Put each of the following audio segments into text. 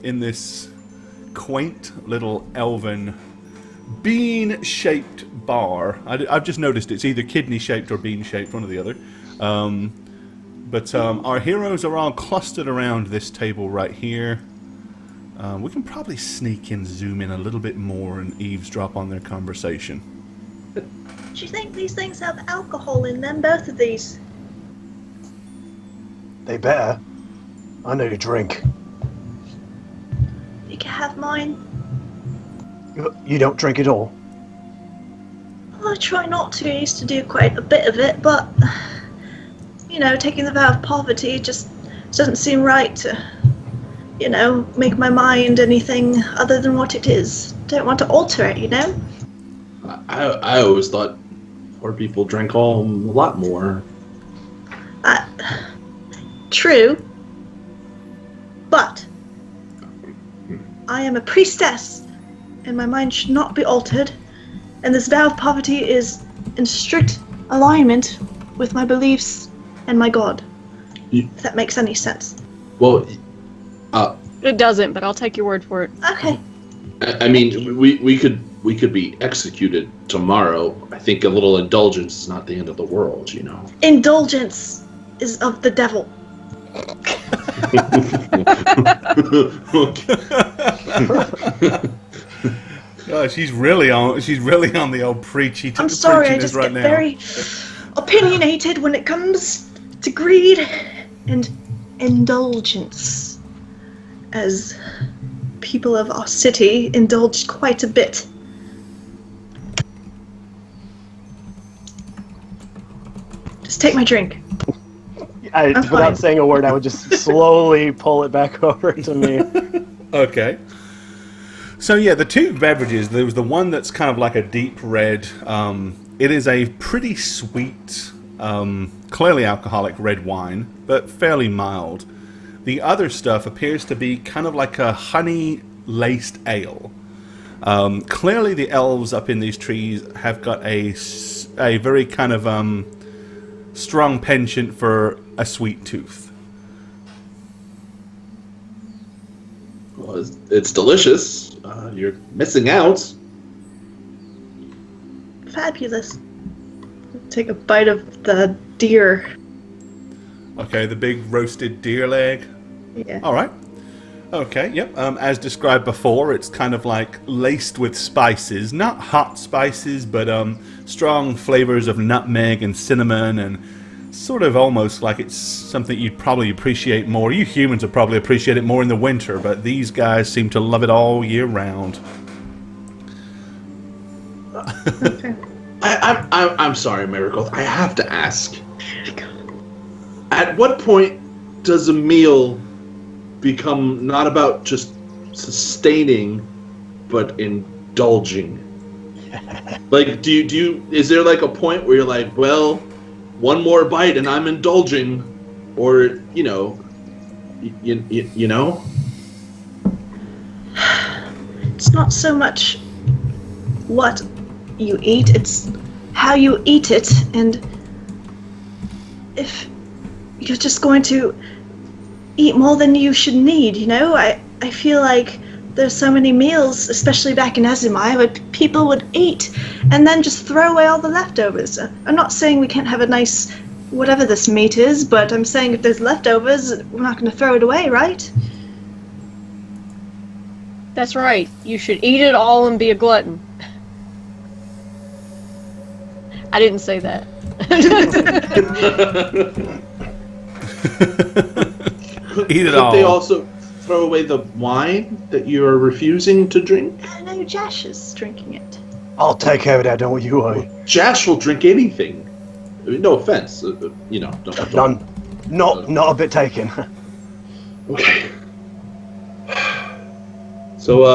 in this quaint little elven bean-shaped bar. I've just noticed it's either kidney-shaped or bean-shaped, one or the other. But our heroes are all clustered around this table right here. We can probably sneak and zoom in a little bit more and eavesdrop on their conversation. Do you think these things have alcohol in them, both of these? They better. I know you drink. You can have mine. You don't drink at all? Well, I try not to. I used to do quite a bit of it, but, you know, taking the vow of poverty just doesn't seem right to, you know, make my mind anything other than what it is. Don't want to alter it, you know? I always thought poor people drank a lot more. True. But I am a priestess, and my mind should not be altered, and this vow of poverty is in strict alignment with my beliefs and my god. If that makes any sense. Well, it doesn't, but I'll take your word for it. Okay. I mean, we could be executed tomorrow. I think a little indulgence is not the end of the world, you know. Indulgence is of the devil. Oh, she's really on the old preachy. I'm sorry, I preachiness just right get now. very opinionated when it comes to greed and indulgence, as people of our city indulged quite a bit. Just take my drink. Without fine. saying a word, I would just slowly pull it back over to me. Okay. So yeah, the two beverages, there was the one that's kind of like a deep red. It is a pretty sweet, clearly alcoholic red wine, but fairly mild. The other stuff appears to be kind of like a honey-laced ale. Clearly the elves up in these trees have got a very kind of strong penchant for a sweet tooth. Well, it's delicious. You're missing out. Fabulous. Take a bite of the deer. Okay, the big roasted deer leg. Yeah. All right. Okay, yep. As described before, it's kind of like laced with spices. Not hot spices, but strong flavors of nutmeg and cinnamon, and sort of almost like it's something you'd probably appreciate more. You humans would probably appreciate it more in the winter, but these guys seem to love it all year round. Okay. I'm sorry, Miracle. I have to ask. At what point does a meal become not about just sustaining, but indulging? Like, do you? Is there like a point where you're like, well, one more bite and I'm indulging, or you know? It's not so much what you eat, it's how you eat it, and if you're just going to eat more than you should need, you know? I feel like there's so many meals, especially back in Azumai, where people would eat and then just throw away all the leftovers. I'm not saying we can't have a nice whatever this meat is, but I'm saying if there's leftovers, we're not going to throw it away, right? That's right. You should eat it all and be a glutton. I didn't say that. Eat it Could all. they also throw away the wine that you are refusing to drink? I know Jash is drinking it. I'll take care of that, don't you worry. Jash will drink anything. I mean, no offense, you know. None. Not a bit taken. Okay. So,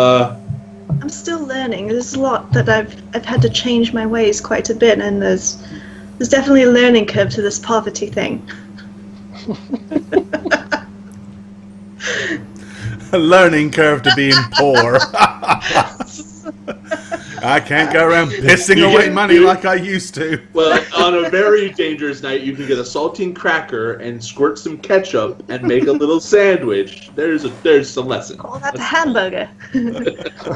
I'm still learning. There's a lot that I've had to change my ways quite a bit, and there's definitely a learning curve to this poverty thing. A learning curve to being poor. I can't go around pissing away money like I used to. Well, on a very dangerous night, you can get a saltine cracker and squirt some ketchup and make a little sandwich. There's some lesson. Oh, that's a hamburger.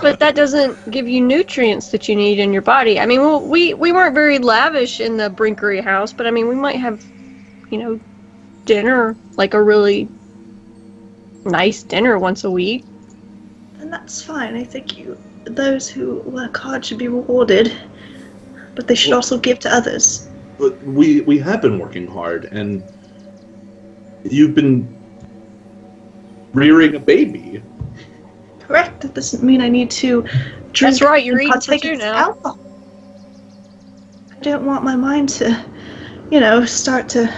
But that doesn't give you nutrients that you need in your body. I mean, well, we weren't very lavish in the Brinkery house, but I mean, we might have, dinner, like a really nice dinner once a week. And that's fine. I think those who work hard should be rewarded, but they should also give to others. But we have been working hard, and you've been rearing a baby. Correct. That doesn't mean I need to drink. That's right, you're and eating for partake two in now. alcohol. I don't want my mind to, start to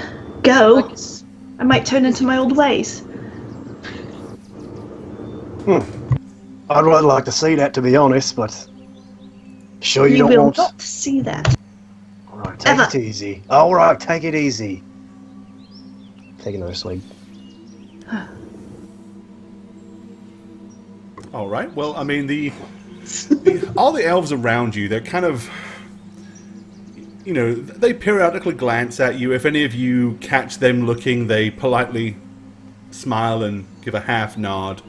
go. I might turn into my old ways. I'd really like to see that, to be honest, but sure you You don't will want. not see that. All right, take Ever. it easy. All right, take it easy. Take another swig. All right. Well, I mean, all the elves around you, they're kind of, they periodically glance at you. If any of you catch them looking, they politely smile and give a half nod.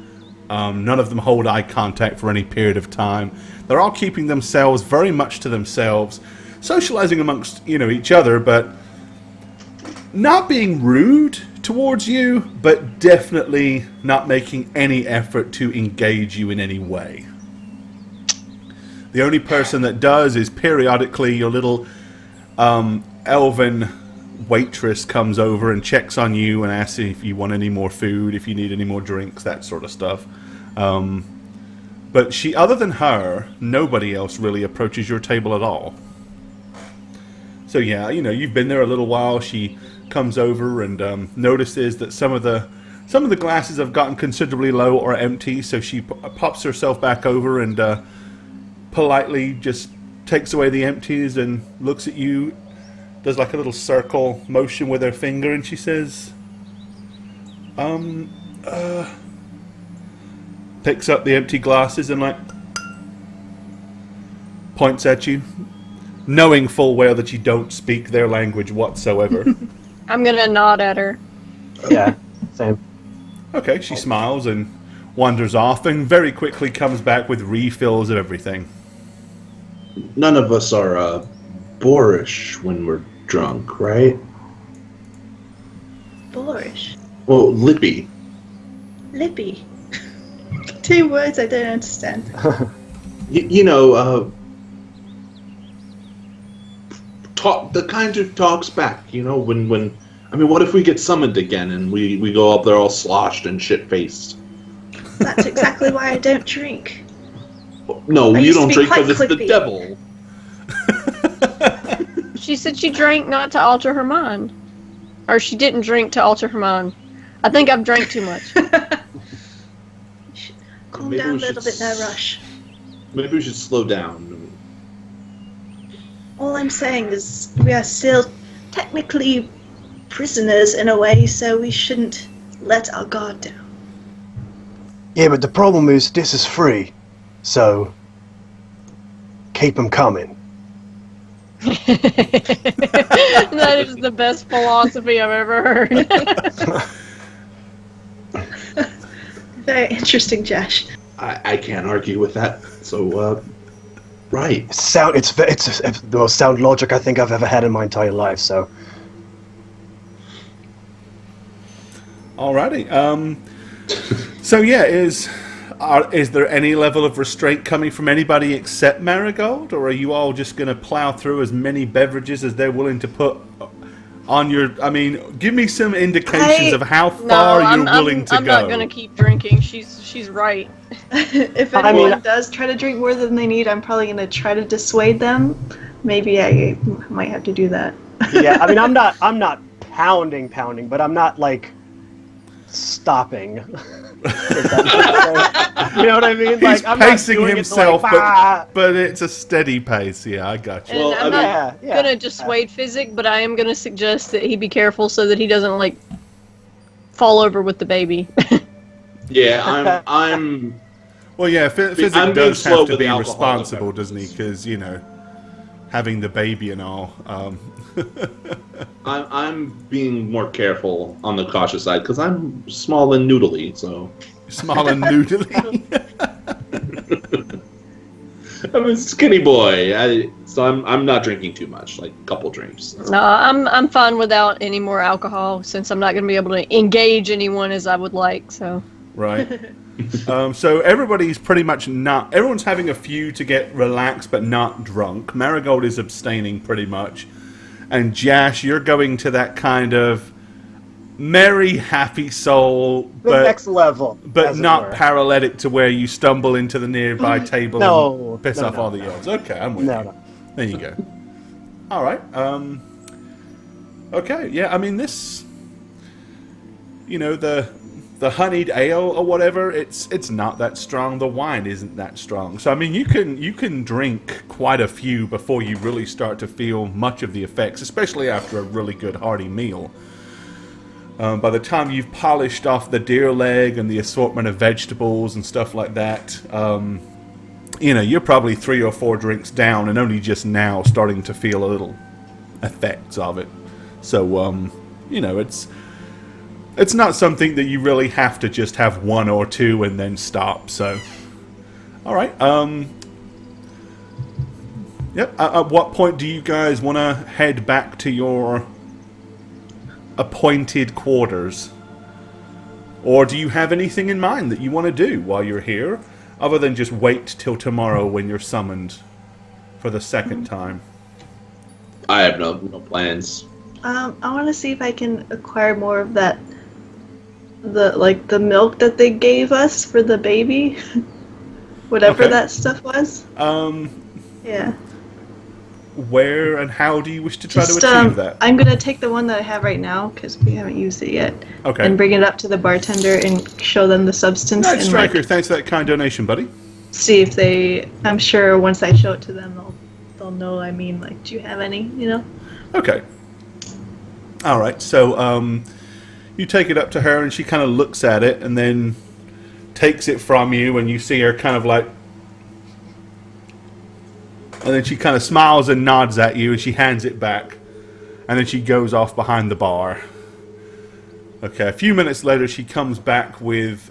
None of them hold eye contact for any period of time. They're all keeping themselves very much to themselves, socializing amongst, each other, but not being rude towards you, but definitely not making any effort to engage you in any way. The only person that does is periodically your little elven waitress comes over and checks on you and asks if you want any more food, if you need any more drinks, that sort of stuff. But other than her, nobody else really approaches your table at all. So yeah, you've been there a little while. She comes over and notices that some of the glasses have gotten considerably low or empty. So she pops herself back over and politely just takes away the empties and looks at you, does like a little circle motion with her finger, and she says, picks up the empty glasses and points at you, knowing full well that you don't speak their language whatsoever. I'm gonna nod at her. Yeah, same. Okay, she smiles and wanders off and very quickly comes back with refills of everything. None of us are boorish when we're drunk, right? Boorish. Well, lippy. Lippy. 2 words I don't understand. Talk the kind who talks back. When what if we get summoned again and we go up there all sloshed and shit faced? That's exactly why I don't drink. No, I you used to don't be drink quite because it's the clippy. devil. She said she drank not to alter her mind. Or she didn't drink to alter her mind. I think I've drank too much. Calm Maybe down a we little should bit, no rush. Maybe we should slow down. All I'm saying is we are still technically prisoners in a way, so we shouldn't let our guard down. Yeah, but the problem is this is free, so keep them coming. That is the best philosophy I've ever heard. Very interesting, Josh. I can't argue with that. So, right. It's the most sound logic I think I've ever had in my entire life. So, Alrighty. So yeah, is there any level of restraint coming from anybody except Marigold, or are you all just going to plow through as many beverages as they're willing to put on your? I mean, give me some indications of how far you're willing to go. I'm not going to keep drinking. She's right. If anyone does try to drink more than they need, I'm probably going to try to dissuade them. Maybe I might have to do that. yeah, I mean, I'm not pounding, but I'm not stopping. You know what I mean? He's I'm pacing not doing himself, it but it's a steady pace. Yeah, I got you. And Well, I'm not yeah. going to dissuade Physic, but I am going to suggest that he be careful so that he doesn't fall over with the baby. Yeah, I'm Well, yeah, Physic I'm being does slow have to with be the alcohol, responsible, though. doesn't he? Because, having the baby and all. I'm being more careful on the cautious side because I'm small and noodly. So Small and noodly. I'm a skinny boy. So I'm not drinking too much, like a couple drinks. No, I'm fine without any more alcohol since I'm not going to be able to engage anyone as I would like. So Right. So everybody's pretty much not... Everyone's having a few to get relaxed, but not drunk. Marigold is abstaining pretty much. And Jash, you're going to that kind of merry, happy soul, The but next level, but as it not were. paralytic to where you stumble into the nearby table No, and piss no, off no, all the no. elves. Okay, I'm with No, you. no. There you go. All right. Okay. Yeah. I mean, this. The honeyed ale or whatever. It's not that strong. The wine isn't that strong. So I mean, you can drink quite a few before you really start to feel much of the effects, especially after a really good hearty meal. By the time you've polished off the deer leg and the assortment of vegetables and stuff like that, you're probably 3 or 4 drinks down and only just now starting to feel a little effects of it. So, it's not something that you really have to just have 1 or 2 and then stop. So, all right. Yep. At what point do you guys want to head back to your appointed quarters? Or do you have anything in mind that you want to do while you're here, other than just wait till tomorrow when you're summoned for the second time? I have no plans. I want to see if I can acquire more of that, the milk that they gave us for the baby, whatever Okay. that stuff was. Yeah. Where and how do you wish to try Just, to achieve that? I'm gonna take the one that I have right now because we haven't used it yet, Okay. and bring it up to the bartender and show them the substance Night and Striker, thanks for that kind donation, buddy. see if they. I'm sure once I show it to them, they'll know. I mean, do you have any? Okay. All right. So, you take it up to her, and she kind of looks at it, and then takes it from you, and you see her kind of like, and then she kind of smiles and nods at you, and she hands it back, and then she goes off behind the bar. Okay. A few minutes later, she comes back with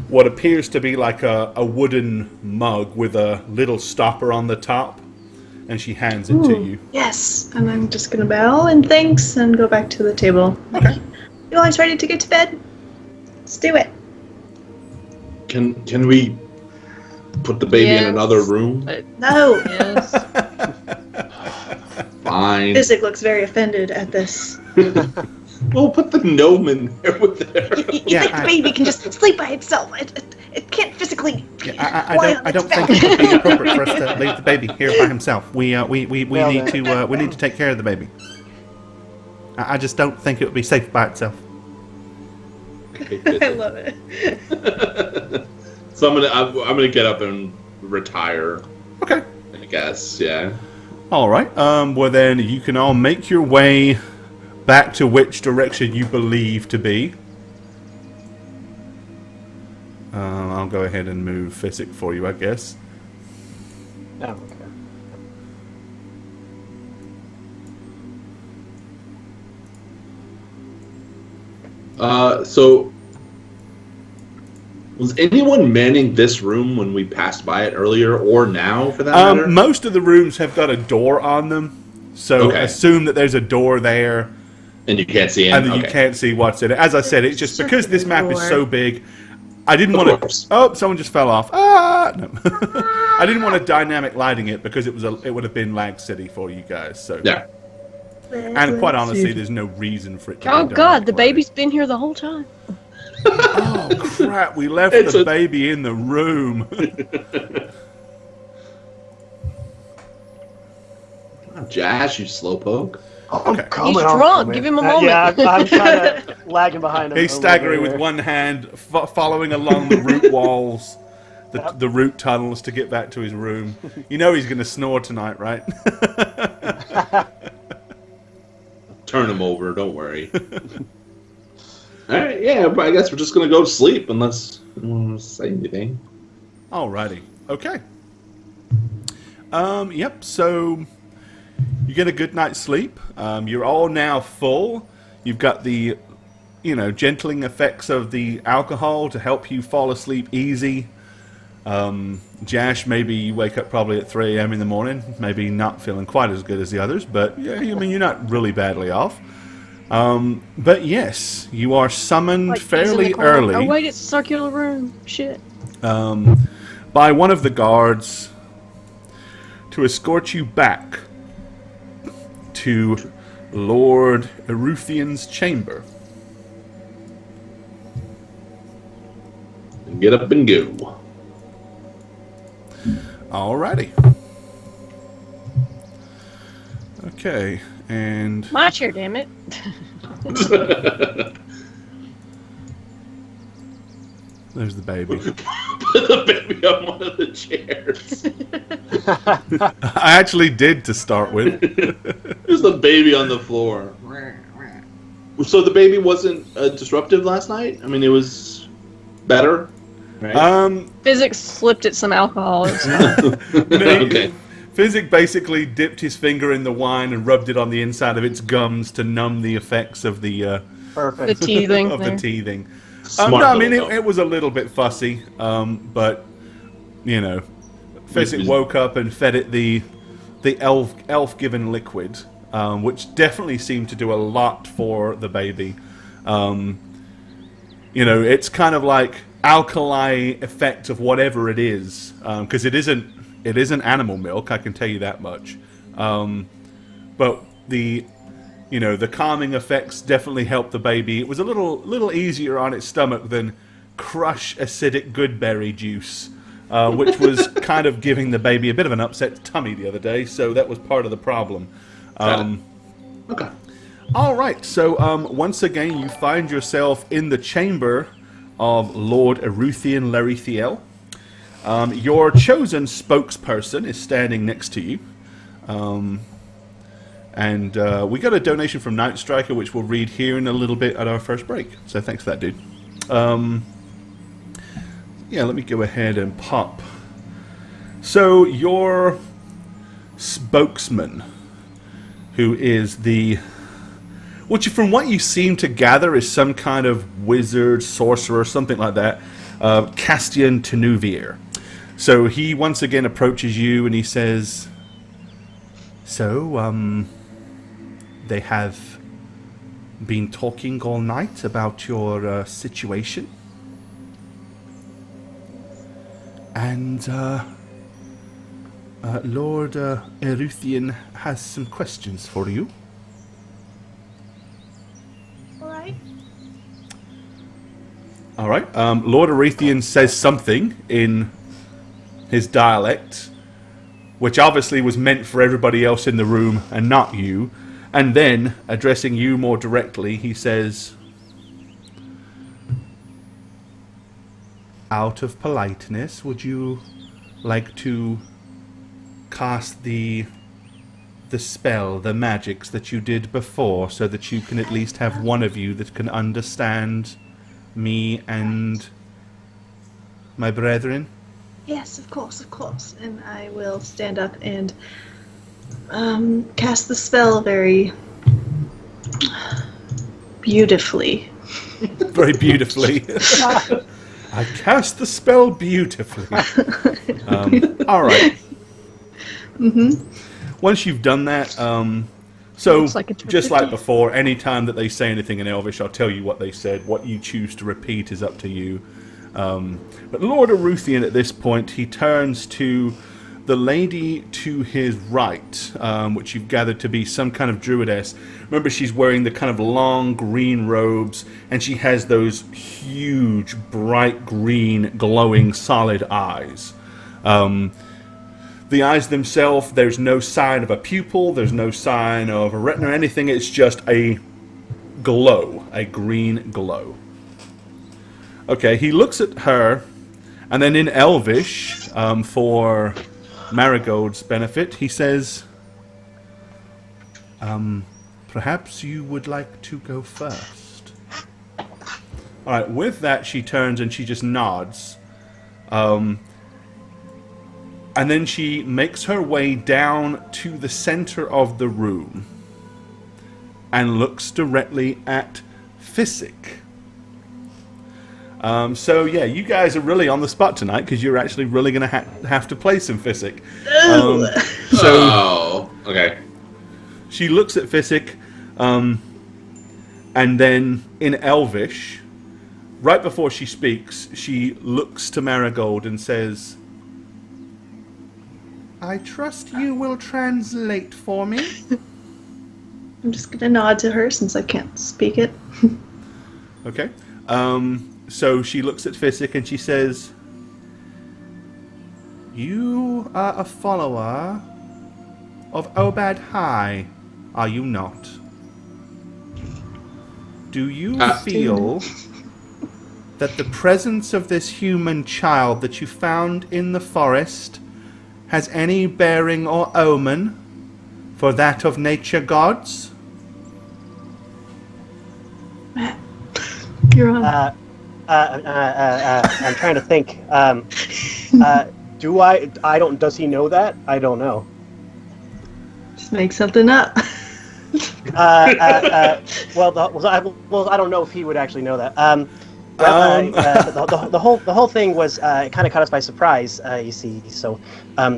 what appears to be like a wooden mug with a little stopper on the top, and she hands it to you. Yes, and I'm just gonna bow and thanks and go back to the table. Okay. You guys ready to get to bed? Let's do it. Can we put the baby in Yes. another room? No. yes. Fine. Physic looks very offended at this. Well, put the gnome in there with her. You Yeah, think the baby can just sleep by itself? It can't physically. I don't think it would be appropriate for us to leave the baby here by himself. We Well, need to take care of the baby. I just don't think it would be safe by itself. I love it. So I'm gonna get up and retire. Okay. I guess. Yeah. All right. Well, then you can all make your way back to which direction you believe to be. I'll go ahead and move Physic for you, I guess. Oh, okay. So was anyone manning this room when we passed by it earlier, or now for that matter? Most of the rooms have got a door on them, so Okay. assume that there's a door there, And you can't see it. and then you can't see what's in it. As I said, it's just because this map is Door. so big. I didn't Of want course. to. Oh, someone just fell off. Ah, no. I didn't want to dynamic lighting it because it would have been Lag City for you guys. So Yeah. and quite honestly, there's no reason for it to. Oh be God, the dynamic lighting. baby's been here the whole time. Oh crap! We left It's the a- baby in the room. Josh, you slowpoke. Oh, Okay. I'm coming, He's I'm drunk. coming. Give him a Yeah, moment. I'm kind of lagging behind him. He's a little staggering bit with here. one hand, following along the root walls, the root tunnels to get back to his room. You know he's going to snore tonight, right? Turn him over. Don't worry. All right, yeah, but I guess we're just gonna go to sleep unless you want to say anything. Alrighty. Okay. Yep, so you get a good night's sleep. You're all now full. You've got the, gentling effects of the alcohol to help you fall asleep easy. Jash, maybe you wake up probably at 3 a.m. in the morning, maybe not feeling quite as good as the others, but yeah, I mean, you're not really badly off. But yes, you are summoned Like fairly he's in the corner. early. Oh wait, it's a circular room. Shit. By one of the guards to escort you back to Lord Eruthian's chamber. Get up and go. Alrighty. Okay, and My chair, damn it. there's the baby. Put the baby on one of the chairs. I actually did to start with. There's the baby on the floor. So the baby wasn't disruptive last night? I mean, it was better? Right? Physics slipped at some alcohol. Okay. Physic basically dipped his finger in the wine and rubbed it on the inside of its gums to numb the effects of the Perfect. The teething. of the there. teething. Smart No, I mean little it was a little bit fussy, but Physic woke up and fed it the elf given liquid, which definitely seemed to do a lot for the baby. It's kind of like alkali effect of whatever it is, because it isn't animal milk, I can tell you that much. But the calming effects definitely helped the baby. It was a little easier on its stomach than crush acidic goodberry juice, which was kind of giving the baby a bit of an upset tummy the other day. So that was part of the problem. Okay. All right. So once again, you find yourself in the chamber of Lord Eruthian Larithiel. Your chosen spokesperson is standing next to you. And we got a donation from Night Striker, which we'll read here in a little bit at our first break. So thanks for that, dude. Let me go ahead and pop. So your spokesman, who is from what you seem to gather is some kind of wizard, sorcerer, something like that, Castian Tenuvier. So he once again approaches you and he says, So, they have been talking all night about your situation. And Lord Eruthian has some questions for you. All right. Lord Eruthian says something in his dialect, which obviously was meant for everybody else in the room and not you. And then, addressing you more directly, he says, out of politeness, would you like to cast the spell, the magics that you did before, so that you can at least have one of you that can understand me and my brethren? Yes, of course. And I will stand up and cast the spell very beautifully. Very beautifully. I cast the spell beautifully. All right. Once you've done that, so just like before, any time that they say anything in Elvish, I'll tell you what they said. What you choose to repeat is up to you. But Lord Eruthian, at this point, he turns to the lady to his right, which you've gathered to be some kind of druidess. Remember, she's wearing the kind of long green robes, and she has those huge, bright green, glowing, solid eyes. The eyes themselves, there's no sign of a pupil, there's no sign of a retina or anything, it's just a glow, a green glow. Okay, he looks at her, and then in Elvish, for Marigold's benefit, he says, perhaps you would like to go first. All right. With that, she turns and she just nods. And then she makes her way down to the center of the room and looks directly at Physic. So yeah, you guys are really on the spot tonight because you're actually really going to have to play some Physic. Okay. She looks at Physic, and then in Elvish, right before she speaks, she looks to Marigold and says, "I trust you will translate for me." I'm just gonna nod to her since I can't speak it. Okay. So she looks at Physic and she says, "You are a follower of Obad High, are you not? Do you feel that the presence of this human child that you found in the forest has any bearing or omen for that of nature gods?" You're on. I'm trying to think. Does he know that? I don't know. Just make something up. I don't know if he would actually know that. The whole thing was it kind of caught us by surprise. You see, so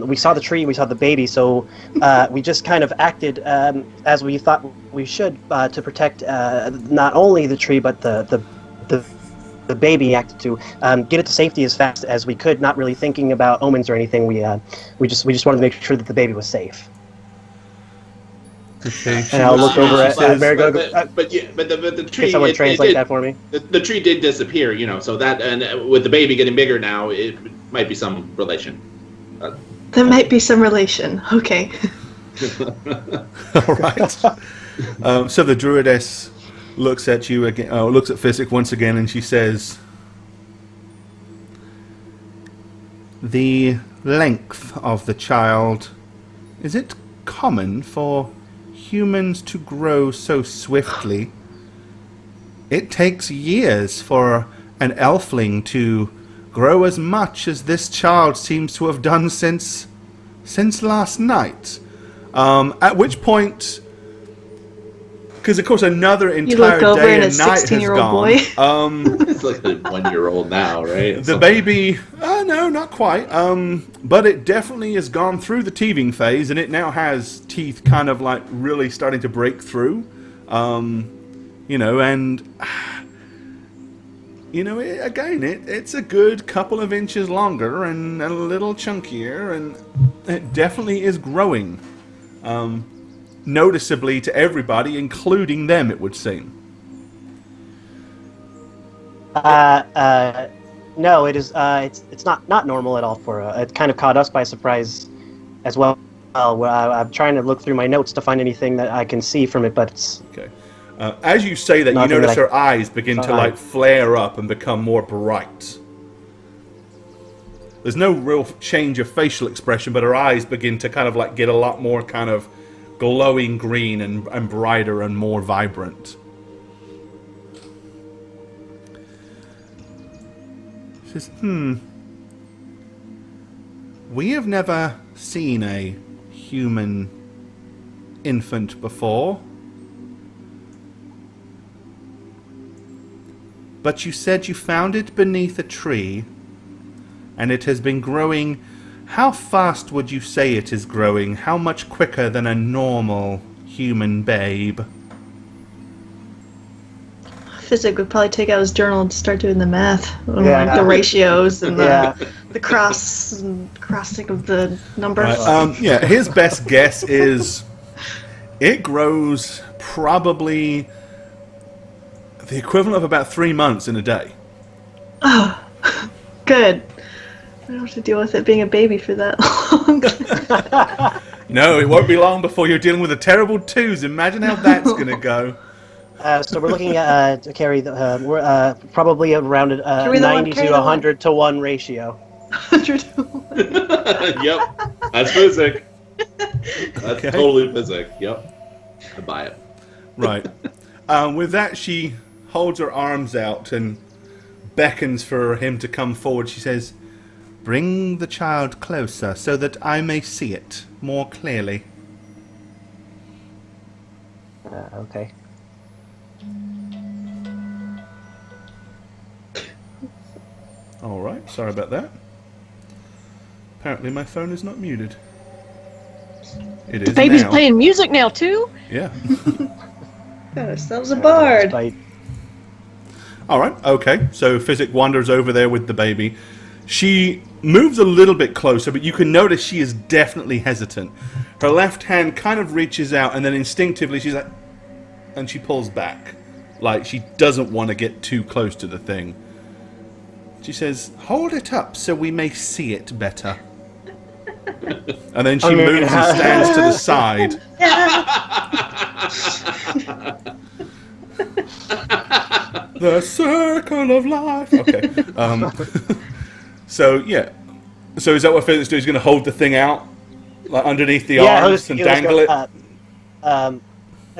we saw the tree, we saw the baby, so we just kind of acted as we thought we should to protect not only the tree but the baby. Acted to get it to safety as fast as we could, not really thinking about omens or anything. We just wanted to make sure that the baby was safe. Okay. And I'll look over at Marigold. But the tree. Can someone translate that for me? The tree did disappear, so that, and with the baby getting bigger now, it might be some relation. There might be some relation. Okay. All right. So the druidess looks at you again. Looks at Physic once again, and she says, "The length of the child, is it common for humans to grow so swiftly? It takes years for an elfling to grow as much as this child seems to have done since last night." At which point, because of course another entire day and night has gone. Boy. It's like a 1-year-old now, right? The baby, no, not quite. But it definitely has gone through the teething phase, and it now has teeth kind of like really starting to break through. It's a good couple of inches longer and a little chunkier, and it definitely is growing. Noticeably to everybody, including them, it would seem. No, it is. It's not normal at all. It kind of caught us by surprise, as well. I'm trying to look through my notes to find anything that I can see from it, but it's okay. As you say that, you notice her eyes begin to flare up and become more bright. There's no real change of facial expression, but her eyes begin to kind of get a lot more kind of glowing green and brighter and more vibrant. She says, "We have never seen a human infant before. But you said you found it beneath a tree, and it has been growing. How fast would you say it is growing? How much quicker than a normal human babe?" Physic would probably take out his journal and start doing the math, Yeah. the ratios and Yeah. the crossing of the numbers. His best guess is it grows probably the equivalent of about 3 months in a day. Oh, good. I don't have to deal with it being a baby for that long. No, it won't be long before you're dealing with a terrible twos. Imagine how that's going to go. So we're looking at Carrie. We're probably around a 90 to 100 to 1 ratio. 100 to 1. Yep, that's Physic. That's Okay. totally Physic. Yep, I buy it. Right. With that, she holds her arms out and beckons for him to come forward. She says, "Bring the child closer so that I may see it more clearly." Okay. All right, sorry about that. Apparently my phone is not muted. It is Baby's now. playing music now too. Yeah. Got ourselves a bard. Despite- All right, okay. So Physic wanders over there with the baby. She moves a little bit closer, but you can notice she is definitely hesitant. Her left hand kind of reaches out, and then instinctively she's like, and she pulls back. Like she doesn't want to get too close to the thing. She says, "Hold it up so we may see it better." And then she moves and stands to the side. The circle of life. Okay. So, yeah. So is that what Physic's doing? He's going to hold the thing out like underneath the arms and dangle it?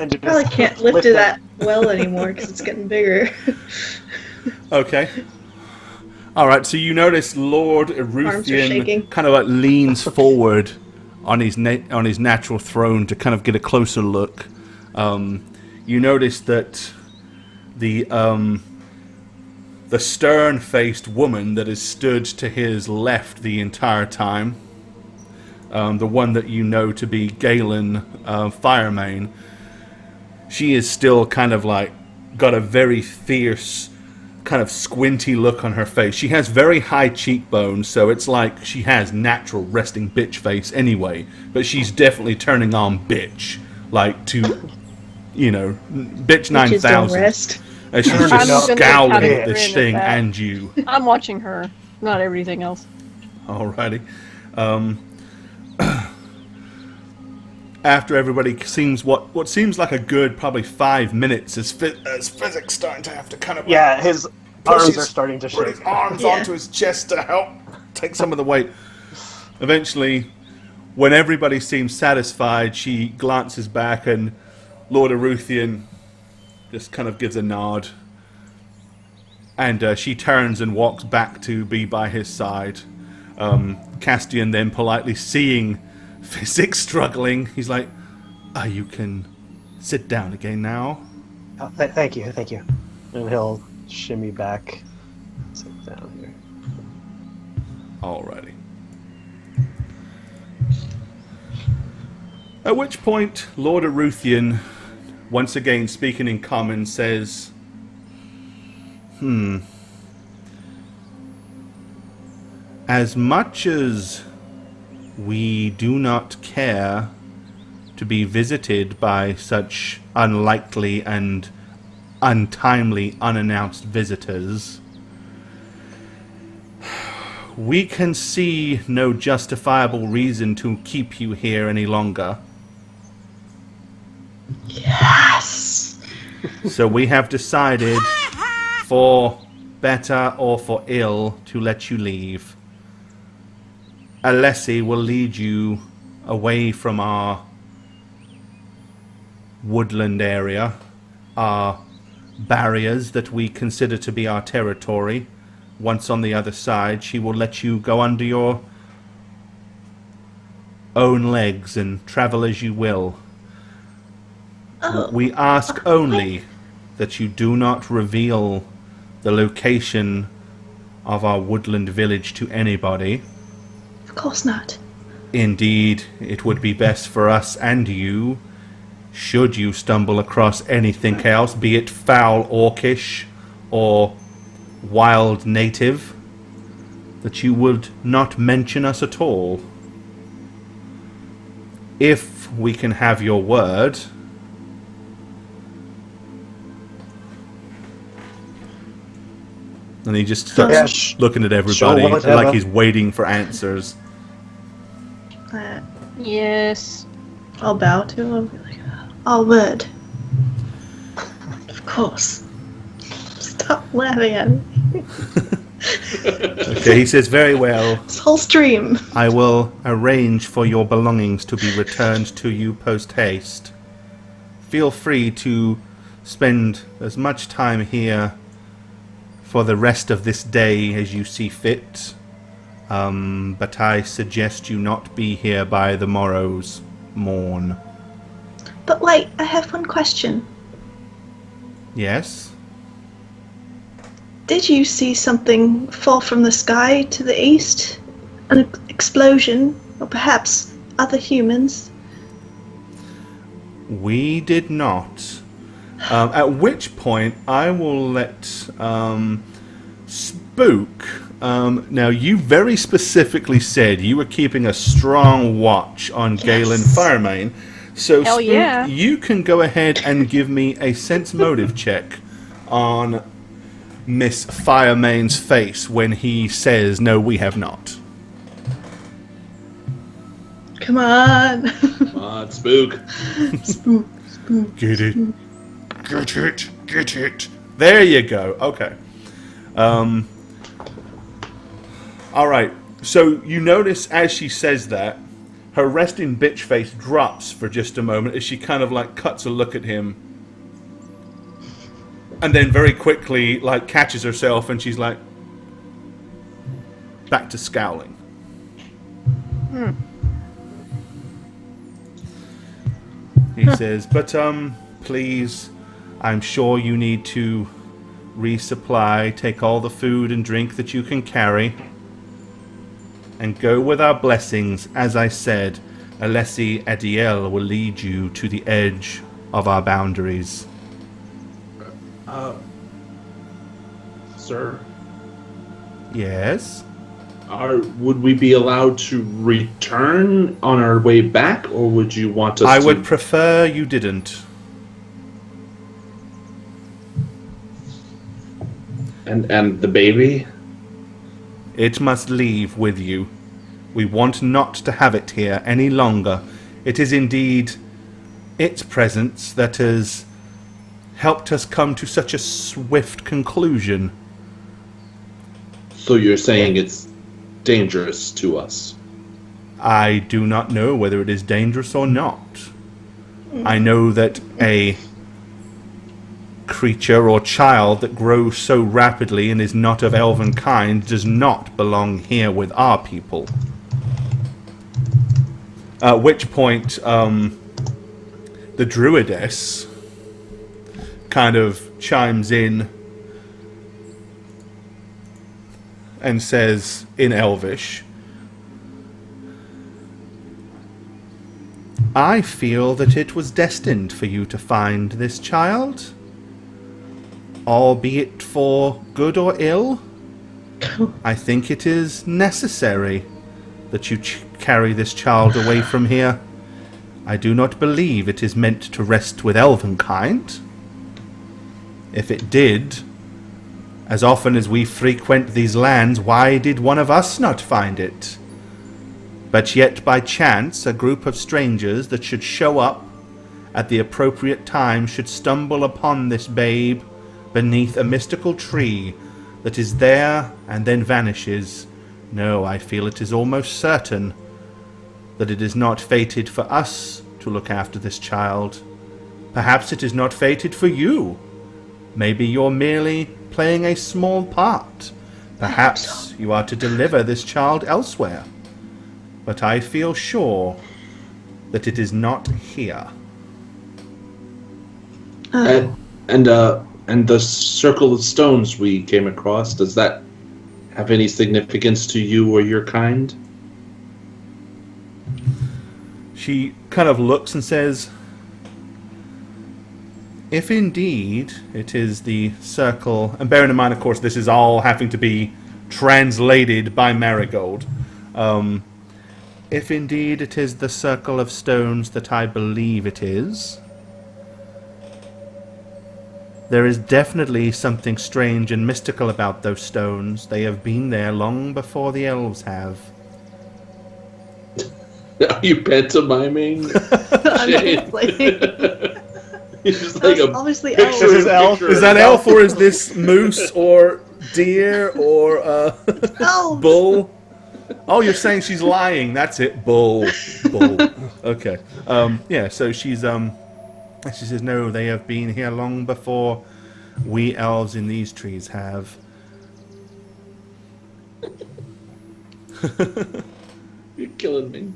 and just Probably can't lift it that well anymore because it's getting bigger. Okay. All right, so you notice Lord shaking. Eruthian kind of like leans forward on his natural throne to kind of get a closer look. You notice that the stern-faced woman that has stood to his left the entire time, the one that you know to be Galen Firemane, she is still kind of like got a very fierce, kind of squinty look on her face. She has very high cheekbones, so it's like she has natural resting bitch face anyway, but she's definitely turning on bitch, like to, bitch 9000. Rest. And she's I'm just gonna scowling have a at this grin at thing that. and you. I'm watching her, not everything else. Alrighty. After everybody seems what seems like a good probably 5 minutes as Physics starting to have to kind of his push arms are starting to put shake. his arms Yeah. onto his chest to help take some of the weight. Eventually, when everybody seems satisfied, she glances back and Lord Eruthian just kind of gives a nod. And she turns and walks back to be by his side. Castian then politely seeing Physics struggling, he's like, you can sit down again now. Oh, thank you. And he'll shimmy back, sit down here. Alrighty. At which point, Lord Eruthian, once again speaking in common, says, as much as we do not care to be visited by such unlikely and untimely, unannounced visitors, we can see no justifiable reason to keep you here any longer. Yes. So we have decided, for better or for ill, to let you leave. Alessi will lead you away from our woodland area, our barriers that we consider to be our territory. Once on the other side, she will let you go under your own legs and travel as you will. We ask only that you do not reveal the location of our woodland village to anybody. Of course not. Indeed, it would be best for us and you, should you stumble across anything else, be it foul orcish or wild native, that you would not mention us at all. If we can have your word. And he just starts looking at everybody whatever. like he's waiting for answers. Yes. I'll bow to him. I'll be like, all word. Of course. Stop laughing at me. Okay, he says, very well. This whole stream. I will arrange for your belongings to be returned to you post-haste. Feel free to spend as much time here for the rest of this day as you see fit. But I suggest you not be here by the morrow's morn. But wait, I have one question. Yes? Did you see something fall from the sky to the east? An explosion? Or perhaps other humans? We did not. At which point, I will let Spook... now, you very specifically said you were keeping a strong watch on Galen Firemane. So, Hell Spook, yeah. you can go ahead and give me a sense motive check on Miss Firemane's face when he says, "No, we have not." Come on. Come on, Spook. Spook. Get it. Get it. Get it. There you go. Okay. Alright. So you notice as she says that, her resting bitch face drops for just a moment as she kind of like cuts a look at him. And then very quickly like catches herself and she's like back to scowling. He says, but please, I'm sure you need to resupply, take all the food and drink that you can carry, and go with our blessings. As I said, Alessi Adiel will lead you to the edge of our boundaries. Sir, Yes? would we be allowed to return on our way back, or would you want us I to... would prefer you didn't. And the baby? It must leave with you. We want not to have it here any longer. It is indeed its presence that has helped us come to such a swift conclusion. So you're saying it's dangerous to us? I do not know whether it is dangerous or not. I know that a creature or child that grows so rapidly and is not of elven kind does not belong here with our people. At which point, the druidess kind of chimes in and says in Elvish, I feel that it was destined for you to find this child, albeit for good or ill. I think it is necessary that you carry this child away from here. I do not believe it is meant to rest with elvenkind. If it did, as often as we frequent these lands, why did one of us not find it? But yet by chance a group of strangers that should show up at the appropriate time should stumble upon this babe beneath a mystical tree that is there and then vanishes. No, I feel it is almost certain that it is not fated for us to look after this child. Perhaps it is not fated for you. Maybe you're merely playing a small part. Perhaps you are to deliver this child elsewhere. But I feel sure that it is not here. And the circle of stones we came across, does that have any significance to you or your kind? She kind of looks and says, if indeed it is the circle, and bearing in mind, of course, this is all having to be translated by Marigold. If indeed it is the circle of stones that I believe it is, there is definitely something strange and mystical about those stones. They have been there long before the elves have. Are you pantomiming? He's just like a Obviously, picture, elf. picture Is that elf or is this moose or deer or Elf. bull? Oh, you're saying she's lying. That's it. Bull. Okay. Yeah, so she says, no, they have been here long before we elves in these trees have. You're killing me.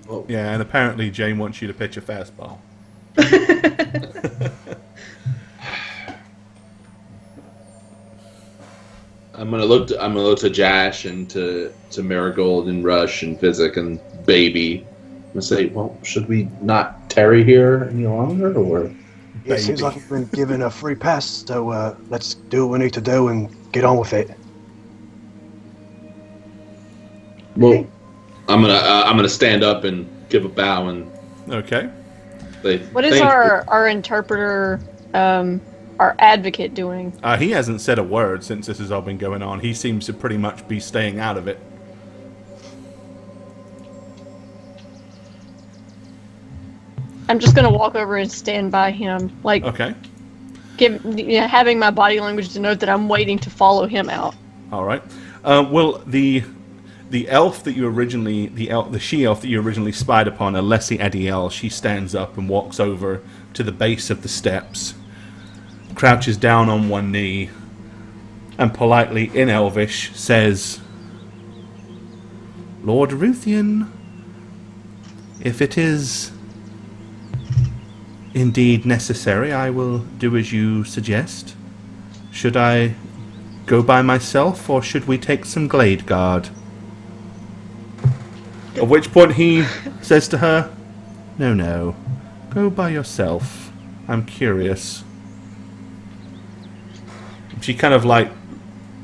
Oh. Yeah, and apparently Jane wants you to pitch a fastball. I'm gonna look to Jash and to Marigold and Rush and Physic and Baby. I'm gonna say, well, should we not tarry here any longer, or? Yeah, it seems like we've been given a free pass, so let's do what we need to do and get on with it. Well, I'm gonna stand up and give a bow and Okay. say, What is "Thank you." our interpreter, our advocate doing? He hasn't said a word since this has all been going on. He seems to pretty much be staying out of it. I'm just gonna walk over and stand by him, like Okay. having my body language denote that I'm waiting to follow him out. All right. Well, the elf that you originally the she elf that you originally spied upon, Alessi Adiel, she stands up and walks over to the base of the steps, crouches down on one knee, and politely in Elvish says, "Lord Ruthian, if it is indeed necessary, I will do as you suggest. Should I go by myself, or should we take some glade guard?" At which point he says to her, No, go by yourself. I'm curious." She kind of like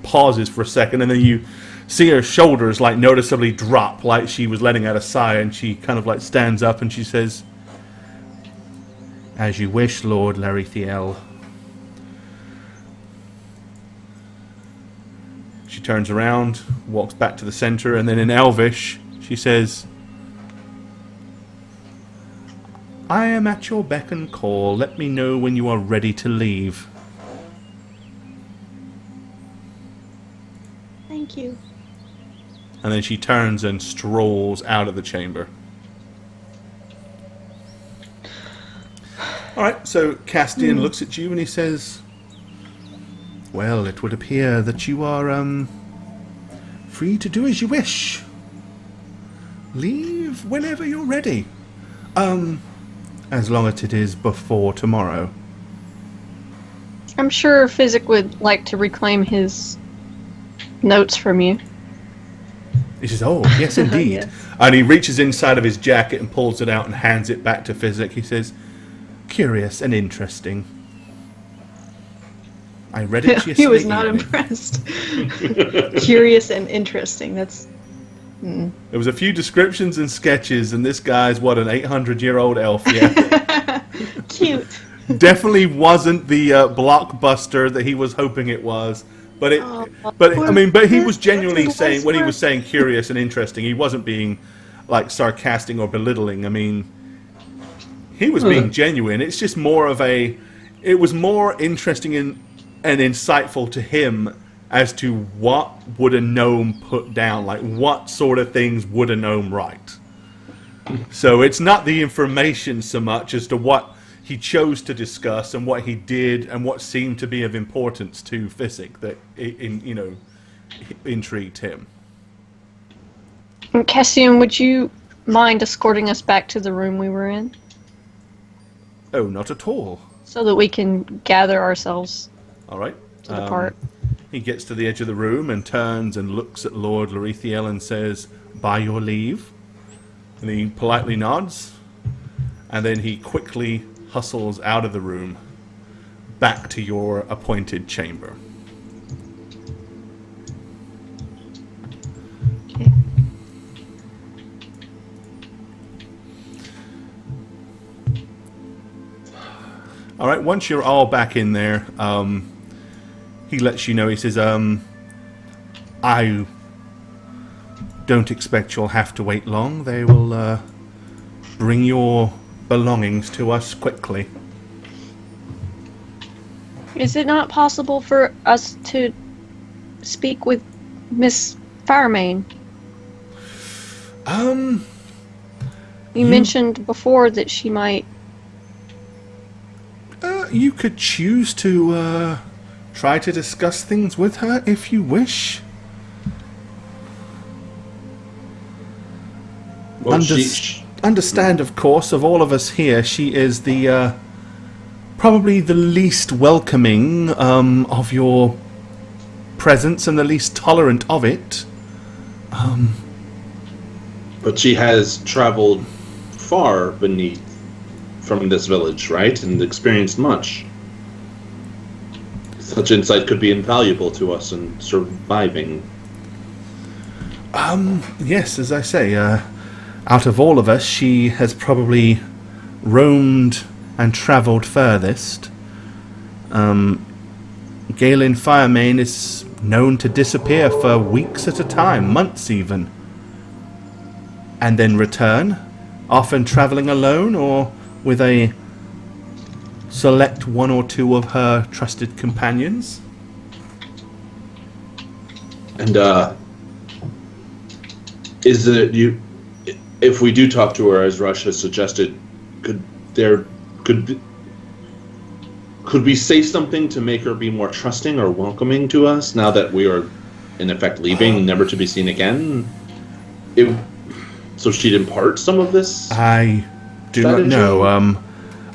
pauses for a second, and then you see her shoulders like noticeably drop, like she was letting out a sigh, and she kind of like stands up and she says, "As you wish, Lord Larithiel." She turns around, walks back to the center, and then in Elvish, she says, "I am at your beck and call. Let me know when you are ready to leave." Thank you. And then she turns and strolls out of the chamber. Alright, so Castian looks at you and he says, "Well, it would appear that you are, free to do as you wish. Leave whenever you're ready. As long as it is before tomorrow." I'm sure Physic would like to reclaim his notes from you. He says, "Oh, yes, indeed." Yes. And he reaches inside of his jacket and pulls it out and hands it back to Physic. He says, "Curious and interesting. I read it yesterday He was not evening." impressed. Curious and interesting. That's. There was a few descriptions and sketches, and this guy's, what, an 800-year-old elf, yeah. Cute. Definitely wasn't the blockbuster that he was hoping it was. But he was genuinely saying, when he was saying curious and interesting, he wasn't being, like, sarcastic or belittling. I mean, he was being genuine. It's just more of it was more interesting and insightful to him as to what would a gnome put down, like what sort of things would a gnome write. So it's not the information so much as to what he chose to discuss and what he did and what seemed to be of importance to Physic that intrigued him. And Cassian, would you mind escorting us back to the room we were in, Oh, not at all. so that we can gather ourselves All right. to the part? He gets to the edge of the room and turns and looks at Lord Larithiel and says, "By your leave." And he politely nods. And then he quickly hustles out of the room, back to your appointed chamber. Okay. All right, once you're all back in there, he lets you know, he says, "I don't expect you'll have to wait long. They will bring your belongings to us quickly." Is it not possible for us to speak with Miss Firemane? You mentioned before that she might... You could choose to try to discuss things with her if you wish. Well, Understand, of course, of all of us here, she is the probably the least welcoming of your presence and the least tolerant of it. But she has traveled far beneath from this village, right? And experienced much. Such insight could be invaluable to us in surviving. Yes, as I say, out of all of us, she has probably roamed and travelled furthest. Galen Firemane is known to disappear for weeks at a time, months even, and then return, often travelling alone or with a select one or two of her trusted companions. And is it you? If we do talk to her, as Rush has suggested, could we say something to make her be more trusting or welcoming to us now that we are, in effect, leaving, never to be seen again? So she'd impart some of this? I do strategy? not know.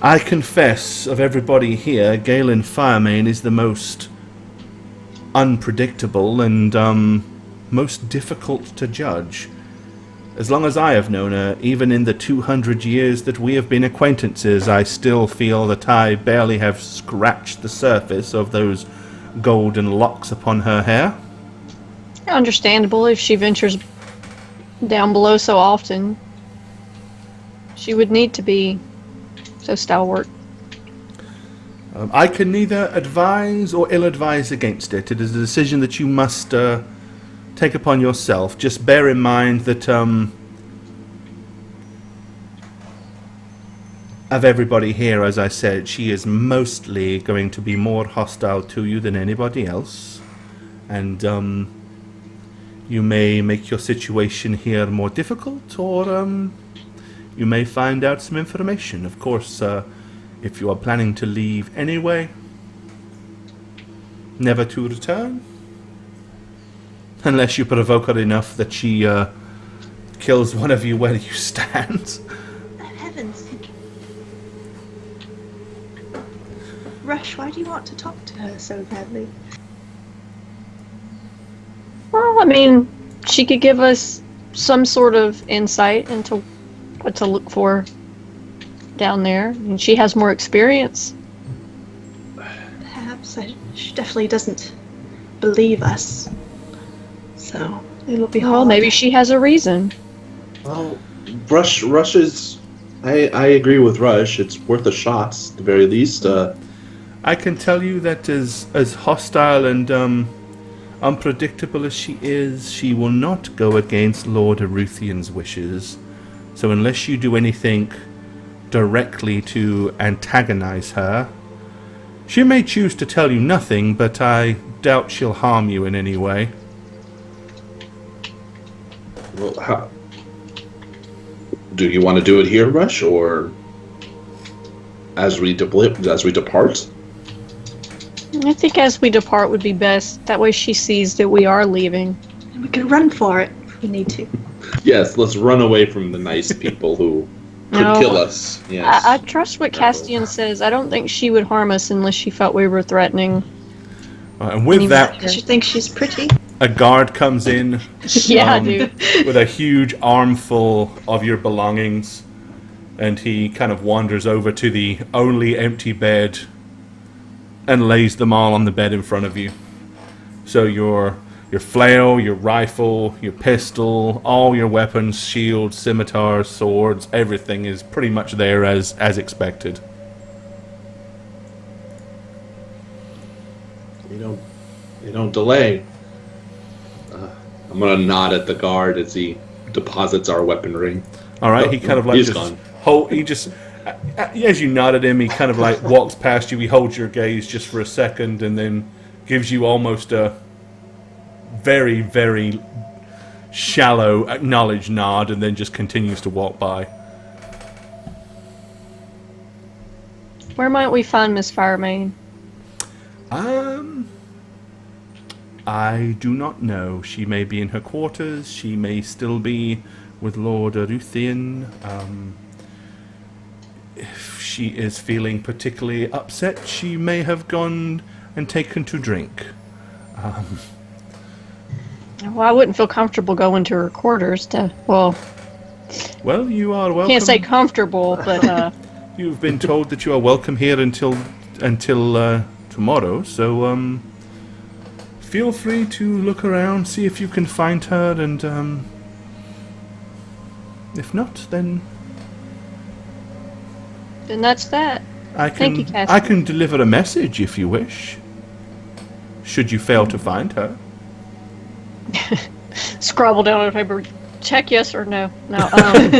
I confess, of everybody here, Galen Firemane is the most unpredictable and most difficult to judge. As long as I have known her, even in the 200 years that we have been acquaintances, I still feel that I barely have scratched the surface of those golden locks upon her hair. Understandable if she ventures down below so often. She would need to be so stalwart. I can neither advise or ill-advise against it. It is a decision that you must take upon yourself. Just bear in mind that of everybody here, as I said, she is mostly going to be more hostile to you than anybody else. And you may make your situation here more difficult, or you may find out some information. Of course, if you are planning to leave anyway, never to return, unless you provoke her enough that she kills one of you where you stand. Heavens. Rush, why do you want to talk to her so badly? Well, I mean, she could give us some sort of insight into what to look for down there. And she has more experience. Perhaps. She definitely doesn't believe us. So it'll be hard. Well, maybe she has a reason. Well, Rush is... I agree with Rush. It's worth a shot, at the very least. I can tell you that as hostile and unpredictable as she is, she will not go against Lord Aruthian's wishes. So unless you do anything directly to antagonize her, she may choose to tell you nothing, but I doubt she'll harm you in any way. Well, how... Do you want to do it here, Rush, or as we depart? I think as we depart would be best. That way she sees that we are leaving. And we can run for it if we need to. Yes, let's run away from the nice people who could No. kill us. Yes. I trust what Castian says. I don't think she would harm us unless she felt we were threatening. And with that, Does she think she's pretty? a guard comes in Yeah, dude. with a huge armful of your belongings, and he kind of wanders over to the only empty bed and lays them all on the bed in front of you. So your flail, your rifle, your pistol, all your weapons, shields, scimitars, swords, everything is pretty much there as expected. You don't delay. I'm gonna nod at the guard as he deposits our weaponry. All right, he kind of like He's just gone. he just as you nod at him, he kind of like walks past you. He holds your gaze just for a second, and then gives you almost a very, very shallow acknowledged nod, and then just continues to walk by. Where might we find Miss Firemane? I do not know. She may be in her quarters. She may still be with Lord Aruthian. If she is feeling particularly upset, she may have gone and taken to drink. Well, I wouldn't feel comfortable going to her quarters to, well, Well, you are welcome. can't say comfortable, but, You've been told that you are welcome here until tomorrow, so feel free to look around, see if you can find her, and if not, then that's that. I Thank can you, Cassie. I can deliver a message if you wish. Should you fail to find her. Scrabble down on paper. Check yes or no. No.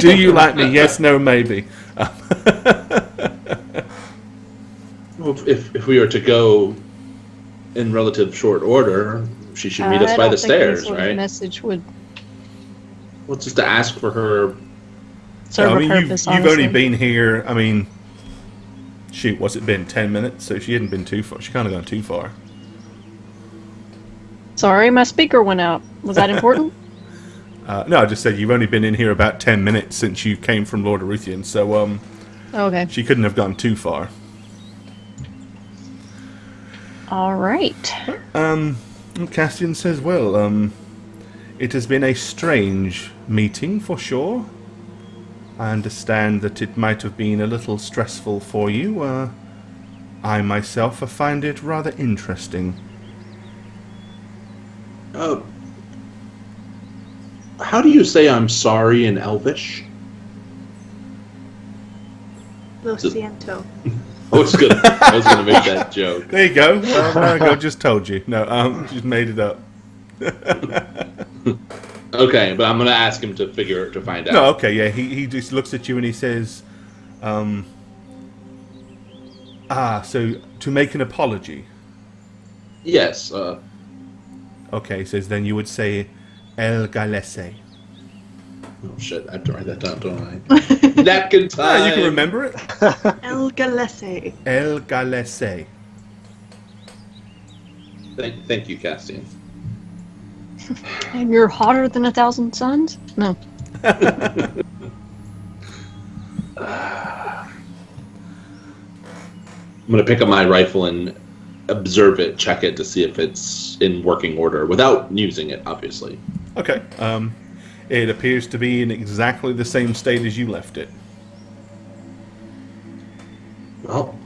Do you like me? Yes, no, maybe. Well, if we were to go in relative short order, she should meet us by the stairs, right? Message would Well, just to ask for her. serve I mean, a purpose. you've only honestly. been here. I mean, shoot, what's it been? 10 minutes, so she hadn't been too far. She kind of gone too far. Sorry, my speaker went out. Was that important? No, I just said you've only been in here about 10 minutes since you came from Lord Aruthian, so Okay. she couldn't have gone too far. All right. Castian says, well, it has been a strange meeting for sure. I understand that it might have been a little stressful for you. I myself find it rather interesting. How do you say I'm sorry in Elvish? Lo siento. I was gonna make that joke. There you go. There you go. Just told you. No, just made it up. Okay, but I'm gonna ask him to find out. No, okay, yeah. He just looks at you and he says, so to make an apology. Yes. Okay, he says, then you would say El Galese. Oh shit! I have to write that down, don't I? Napkin time. You can remember it. El Galese. El Galese. Thank you, Castian. And you're hotter than 1,000 suns? No. I'm gonna pick up my rifle and observe it, check it to see if it's in working order without using it, obviously. Okay. It appears to be in exactly the same state as you left it. Well,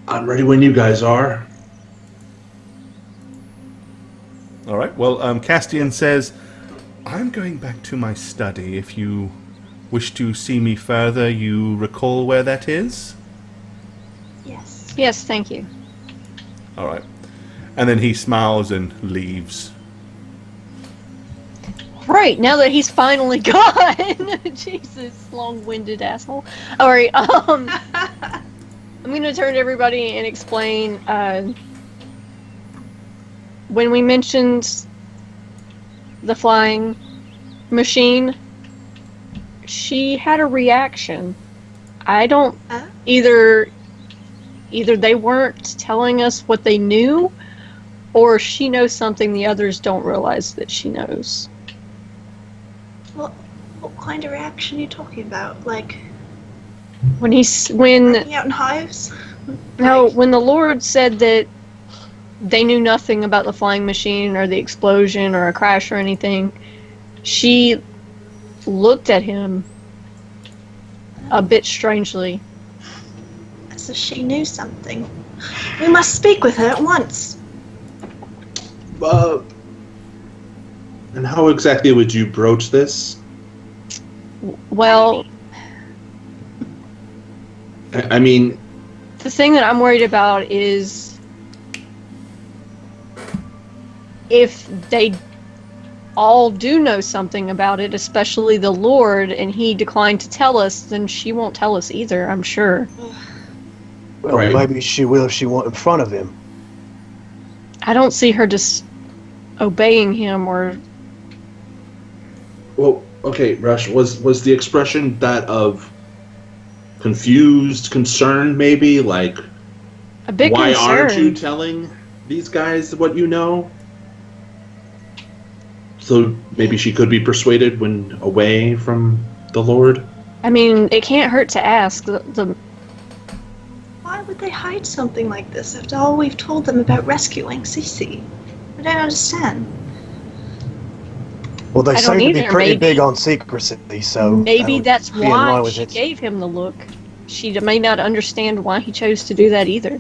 I'm ready when you guys are. All right. Well, Castian says, I'm going back to my study. If you wish to see me further, you recall where that is? Yes. Yes, thank you. All right. And then he smiles and leaves. Right, now that he's finally gone. Jesus, long-winded asshole. All right, I'm going to turn to everybody and explain, when we mentioned the flying machine, she had a reaction. I don't, either they weren't telling us what they knew, or she knows something the others don't realize that she knows. What kind of reaction are you talking about? Like, When hanging out in hives? when the Lord said that they knew nothing about the flying machine or the explosion or a crash or anything, she looked at him a bit strangely. So she knew something. We must speak with her at once. And how exactly would you broach this? Well, I mean, the thing that I'm worried about is if they all do know something about it, especially the Lord, and he declined to tell us, then she won't tell us either, I'm sure. Well, Right. maybe she will if she won't in front of him. I don't see her just obeying him or... well, okay, Rush, was the expression that of confused, concerned, maybe? Like, A bit Why aren't you concerned. telling these guys what you know? So maybe she could be persuaded when away from the Lord? I mean, it can't hurt to ask. Why would they hide something like this after all we've told them about rescuing Cece? I don't understand. Well, they I don't seem to be either, pretty maybe- big on secrecy, so Maybe would that's be in line why with she it. gave him the look. She may not understand why he chose to do that either.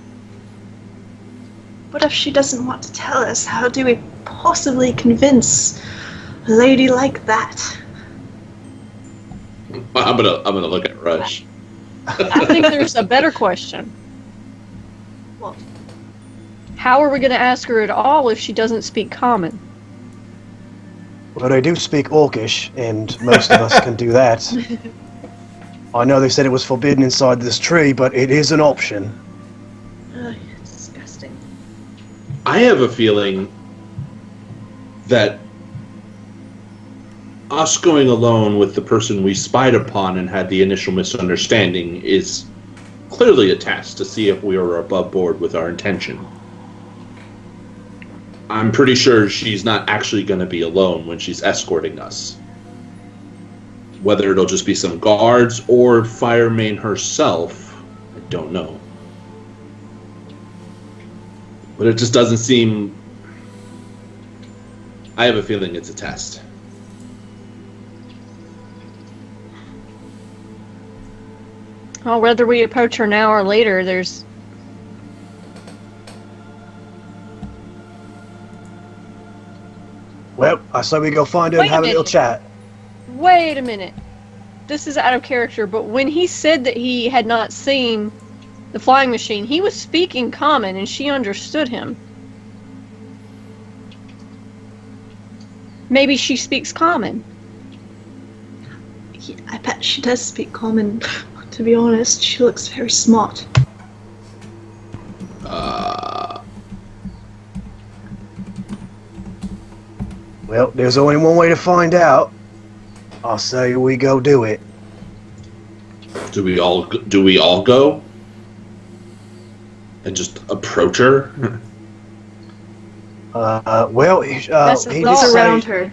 What if she doesn't want to tell us? How do we possibly convince a lady like that? I'm gonna look at Rush. I think there's a better question. What? How are we going to ask her at all if she doesn't speak common? Well, they do speak Orcish, and most of us can do that. I know they said it was forbidden inside this tree, but it is an option. Ugh, it's disgusting. I have a feeling that us going alone with the person we spied upon and had the initial misunderstanding is clearly a test to see if we are above board with our intention. I'm pretty sure she's not actually going to be alone when she's escorting us. Whether it'll just be some guards or Firemane herself, I don't know. But it just doesn't seem... I have a feeling it's a test. Well, whether we approach her now or later, there's... Well, I say we go find her Wait and a have a little minute. chat. Wait a minute. This is out of character, but when he said that he had not seen the flying machine, he was speaking common and she understood him. Maybe she speaks common. Yeah, I bet she does speak common. To be honest, she looks very smart. Well, there's only one way to find out. I'll say we go do it. Do we all go? And just approach her? Well, That's he look did Around say her.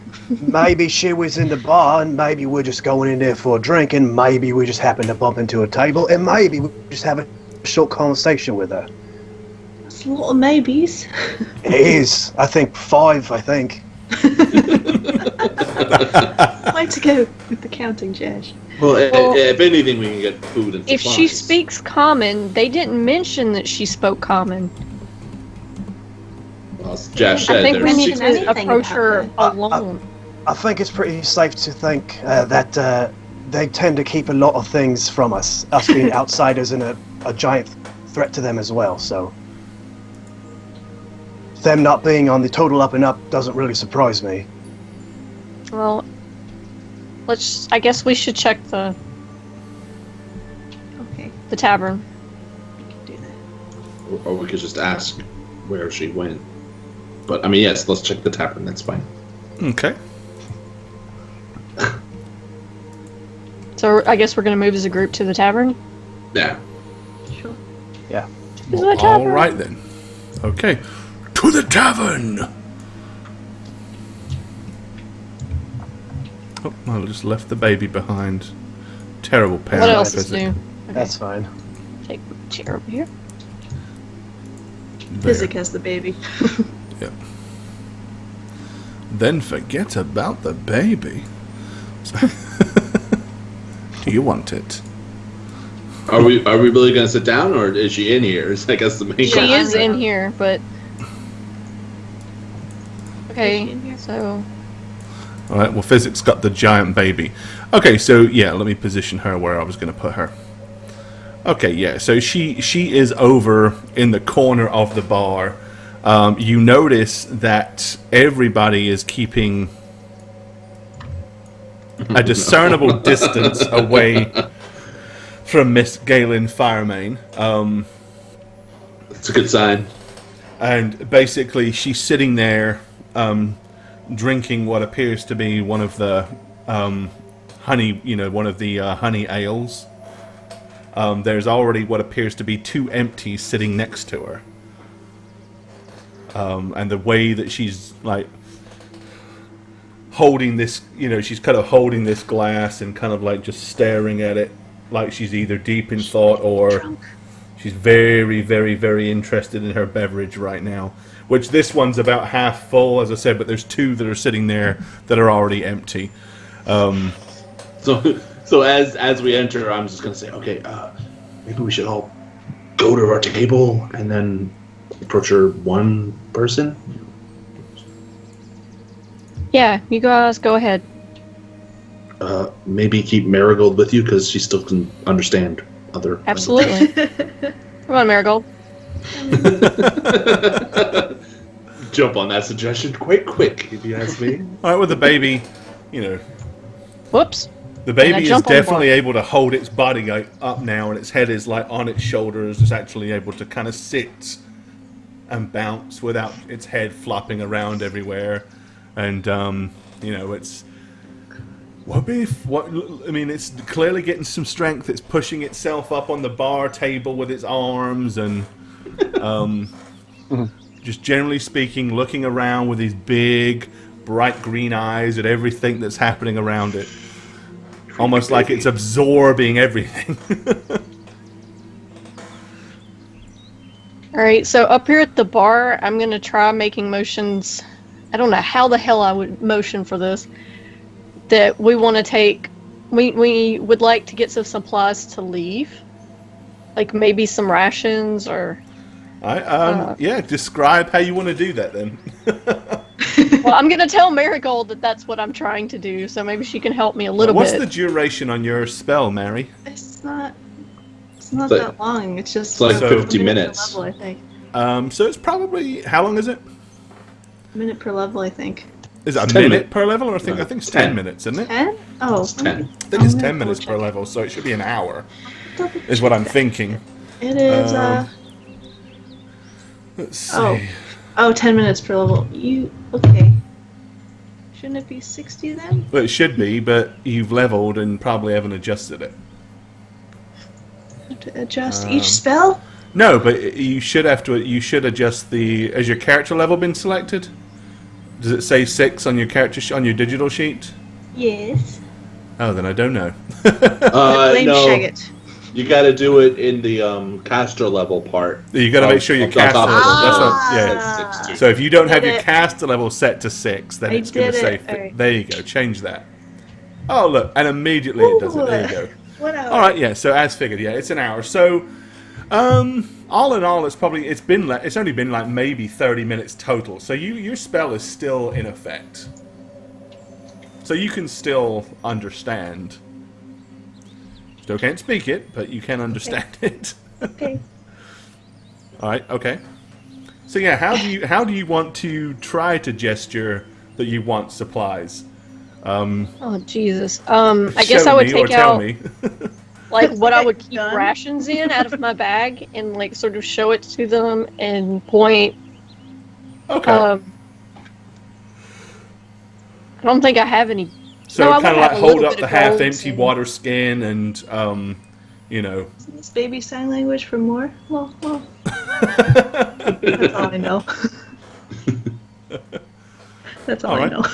maybe she was in the bar, and maybe we're just going in there for a drink, and maybe we just happen to bump into a table, and maybe we just have a short conversation with her. That's a lot of maybes. It is, I think, 5, I think. Way to go with the counting, Josh. Well, Well, if anything, we can get food and If supplies. she speaks common, they didn't mention that she spoke common. Well, as Josh I said, think we there's need mention to anything approach about her her. alone. I think it's pretty safe to think that they tend to keep a lot of things from us being outsiders and a giant threat to them as well, so them not being on the total up and up doesn't really surprise me. Well, I guess we should check the Okay, tavern. do that. or we could just ask where she went. But, I mean, yes, let's check the tavern, that's fine. Okay. So I guess we're gonna move as a group to the tavern. Yeah. Sure. Yeah. To the All tavern. right then. Okay. To the tavern! Oh, I just left the baby behind. Terrible parent. What else is visit. new? Okay, That's fine. take the chair over here. There. Physic has the baby. Yep. Then forget about the baby. Do you want it? Are we really going to sit down, or is she in here? Is I guess the main She question. is in here, but Is she okay. in here? So All right. Well, Physic's got the giant baby. Okay. So yeah, let me position her where I was going to put her. Okay. Yeah. So she is over in the corner of the bar. You notice that everybody is keeping a discernible distance away from Miss Galen Firemane. That's a good sign. And basically, she's sitting there drinking what appears to be one of the honey, one of the honey ales. there's already what appears to be 2 empties sitting next to her. And the way that she's like holding this, she's kind of holding this glass and kind of like just staring at it like she's either deep in thought or she's very, very, very interested in her beverage right now. Which this one's about half full, as I said, but there's 2 that are sitting there that are already empty. So as we enter, I'm just gonna say, okay, maybe we should all go to our table and then approach her one person. Yeah, you guys go ahead. Maybe keep Marigold with you because she still can understand other. Absolutely. Come on, Marigold. Jump on that suggestion quite quick, if you ask me. All right, with the baby, Whoops. the baby is jump on the definitely bar. able to hold its body like, up now, and its head is like on its shoulders. It's actually able to kind of sit and bounce without its head flopping around everywhere. And it's it's clearly getting some strength. It's pushing itself up on the bar table with its arms and just generally speaking, looking around with these big, bright green eyes at everything that's happening around it. Almost like it's absorbing everything. Alright, so up here at the bar, I'm going to try making motions. I don't know how the hell I would motion for this. That we want to take. We would like to get some supplies to leave. Like maybe some rations or. Describe how you want to do that then. Well, I'm going to tell Marigold that that's what I'm trying to do, so maybe she can help me a little What's bit. the duration on your spell, Mary? It's not that long. It's just It's like So- 50 a minute minutes. per level, I think. So it's probably, how long is it? A minute per level, I think. Is it a 10 minute minutes. per level? Or I think it's 10 10. minutes, isn't it? 10? Oh, It's 10. I think it's I'm 10 gonna minutes per double check. level, so it should be an hour, Double is what check I'm that. thinking. It is, Let's see. Oh, 10 minutes per level. Okay. Shouldn't it be 60 then? Well, it should be, but you've leveled and probably haven't adjusted it. Have to adjust each spell? No, but you should adjust has your character level been selected? Does it say 6 on your on your digital sheet? Yes. Oh, then I don't know. Blame No, Shagget. you got to do it in the caster level part. You got to make sure your On top caster of level. it. That's what, Ah. It's 6 too. So if you don't have Did your it. caster level set to 6, then I it's going to did say. it. Alright. There you go. Change that. Oh look, and immediately it does it. There you go. 1 hour. All right, yeah. So as figured, yeah, it's an hour. So, all in all, it's only been like maybe 30 minutes total. So your spell is still in effect. So you can still understand. Still can't speak it, but you can understand it. Okay. All right. Okay. So yeah, how do you want to try to gesture that you want supplies? Oh, Jesus. I guess Show I would me or take tell out, me. like, what I would keep Gun? rations in out of my bag and, like, sort of show it to them and point. Okay. I don't think I have any. So No, I kind of would like have a hold little up bit the of golds half-empty and- water skin and, Isn't this baby sign language for more? Well. That's all I know. That's all I Alright. know.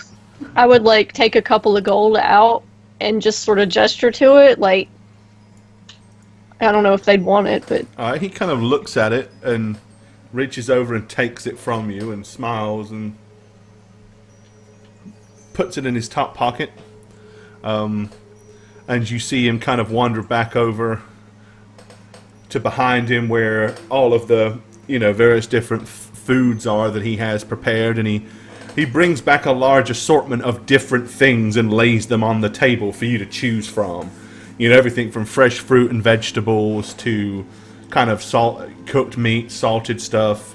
I would, like, take a couple of gold out and just sort of gesture to it, like. I don't know if they'd want it, but. he kind of looks at it and reaches over and takes it from you and smiles and puts it in his top pocket. And you see him kind of wander back over to behind him where all of the, various different foods are that he has prepared, and he brings back a large assortment of different things and lays them on the table for you to choose from. Everything from fresh fruit and vegetables to kind of cooked meat, salted stuff,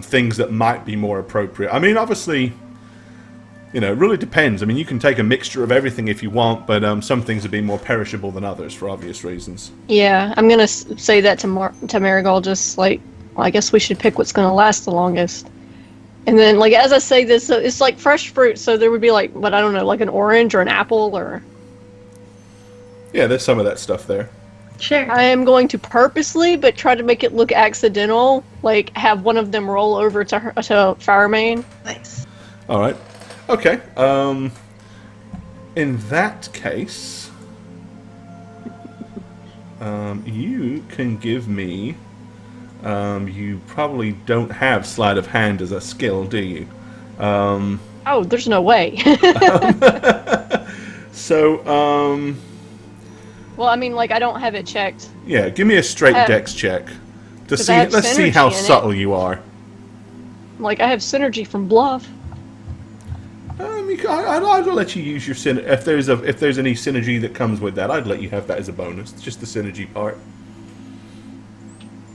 things that might be more appropriate. I mean, obviously, it really depends. I mean, you can take a mixture of everything if you want, but some things would be more perishable than others for obvious reasons. Yeah, I'm gonna say that to Marigold, just like, well, I guess we should pick what's gonna last the longest. And then, like, as I say this, it's like fresh fruit, so there would be like, what, I don't know, like an orange or an apple or... Yeah, there's some of that stuff there. Sure. I am going to purposely, but try to make it look accidental. Like have one of them roll over to Firemain. Nice. All right. Okay. In that case, you can give me. You probably don't have sleight of hand as a skill, do you? Oh, there's no way. So, well, I mean, like I don't have it checked. yeah, give me a straight have- dex check to 'cause see. I have Let's see synergy how in it. subtle you are. Like I have synergy from bluff. I'd let you use your if there's any synergy that comes with that. I'd let you have that as a bonus. It's just the synergy part.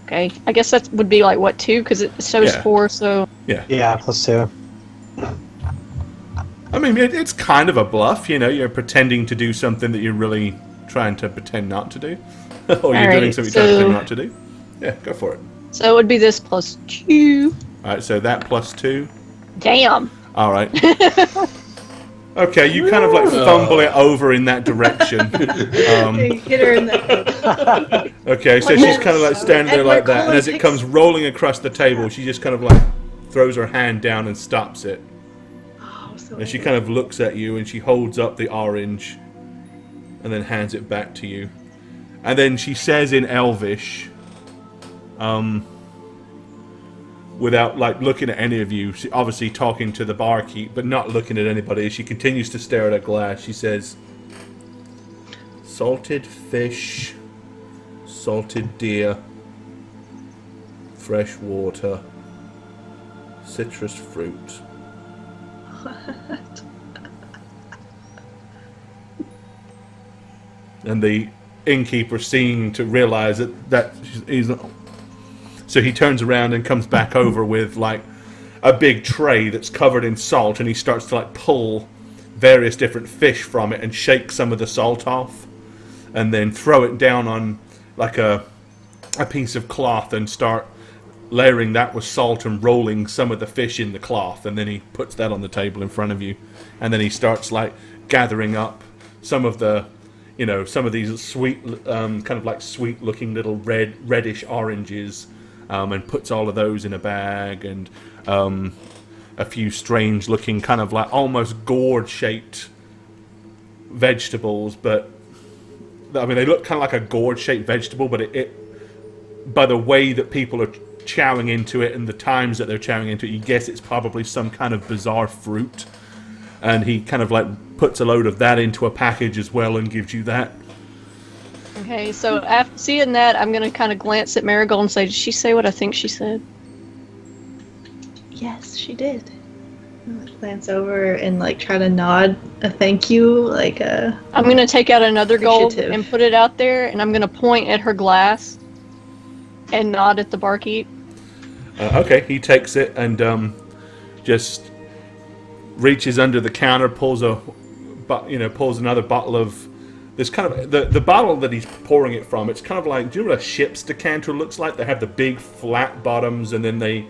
Okay, I guess that would be like what 2 because it shows Yeah. 4. So Yeah. Yeah, +2. I mean, it's kind of a bluff. You know, you're pretending to do something that you're really trying to pretend not to do, or you're doing Alright, something you're trying to so- pretend not to do. Yeah, go for it. it would be this +2. All right, so that +2. Damn. All right. Okay, you kind of like fumble it over in that direction. Hit her in the. Okay, so she's kind of like standing there like that, and as it comes rolling across the table, she just kind of like throws her hand down and stops it. Oh, so And she kind of looks at you, and she holds up the orange, and then hands it back to you. And then she says in Elvish, without like looking at any of you, she obviously talking to the barkeep, but not looking at anybody. As she continues to stare at a glass, she says, "Salted fish, salted deer, fresh water, citrus fruit." And the innkeeper seemed to realize that he's not. So he turns around and comes back over with like a big tray that's covered in salt, and he starts to like pull various different fish from it and shake some of the salt off, and then throw it down on like a piece of cloth and start layering that with salt and rolling some of the fish in the cloth, and then he puts that on the table in front of you, and then he starts like gathering up some of the, you know, some of these sweet, kind of like sweet looking little reddish oranges, and puts all of those in a bag, and a few strange looking kind of like almost gourd shaped vegetables, but I mean they look kind of like a gourd shaped vegetable, but it by the way that people are chowing into it and the times that they're chowing into it, you guess it's probably some kind of bizarre fruit. And he kind of like puts a load of that into a package as well and gives you that. Okay, so after seeing that, I'm gonna kind of glance at Marigold and say, "Did she say what I think she said?" Yes, she did. I'll glance over and like try to nod a thank you, like a. I'm gonna take out another gold Appreciative. and put it out there, and I'm gonna point at her glass and nod at the barkeep. Okay, he takes it and just reaches under the counter, pulls another bottle of this kind of the bottle that he's pouring it from. It's kind of like, do you know what a ship's decanter looks like? They have the big flat bottoms, and then they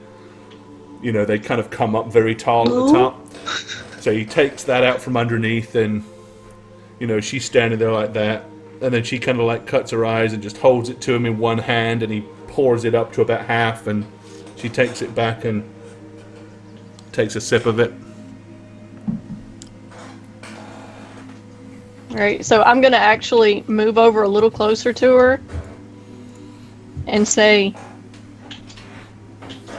kind of come up very tall at the top. So he takes that out from underneath, and she's standing there like that, and then she kind of like cuts her eyes and just holds it to him in one hand, and he pours it up to about half, and she takes it back and takes a sip of it. Alright, so I'm gonna actually move over a little closer to her and say,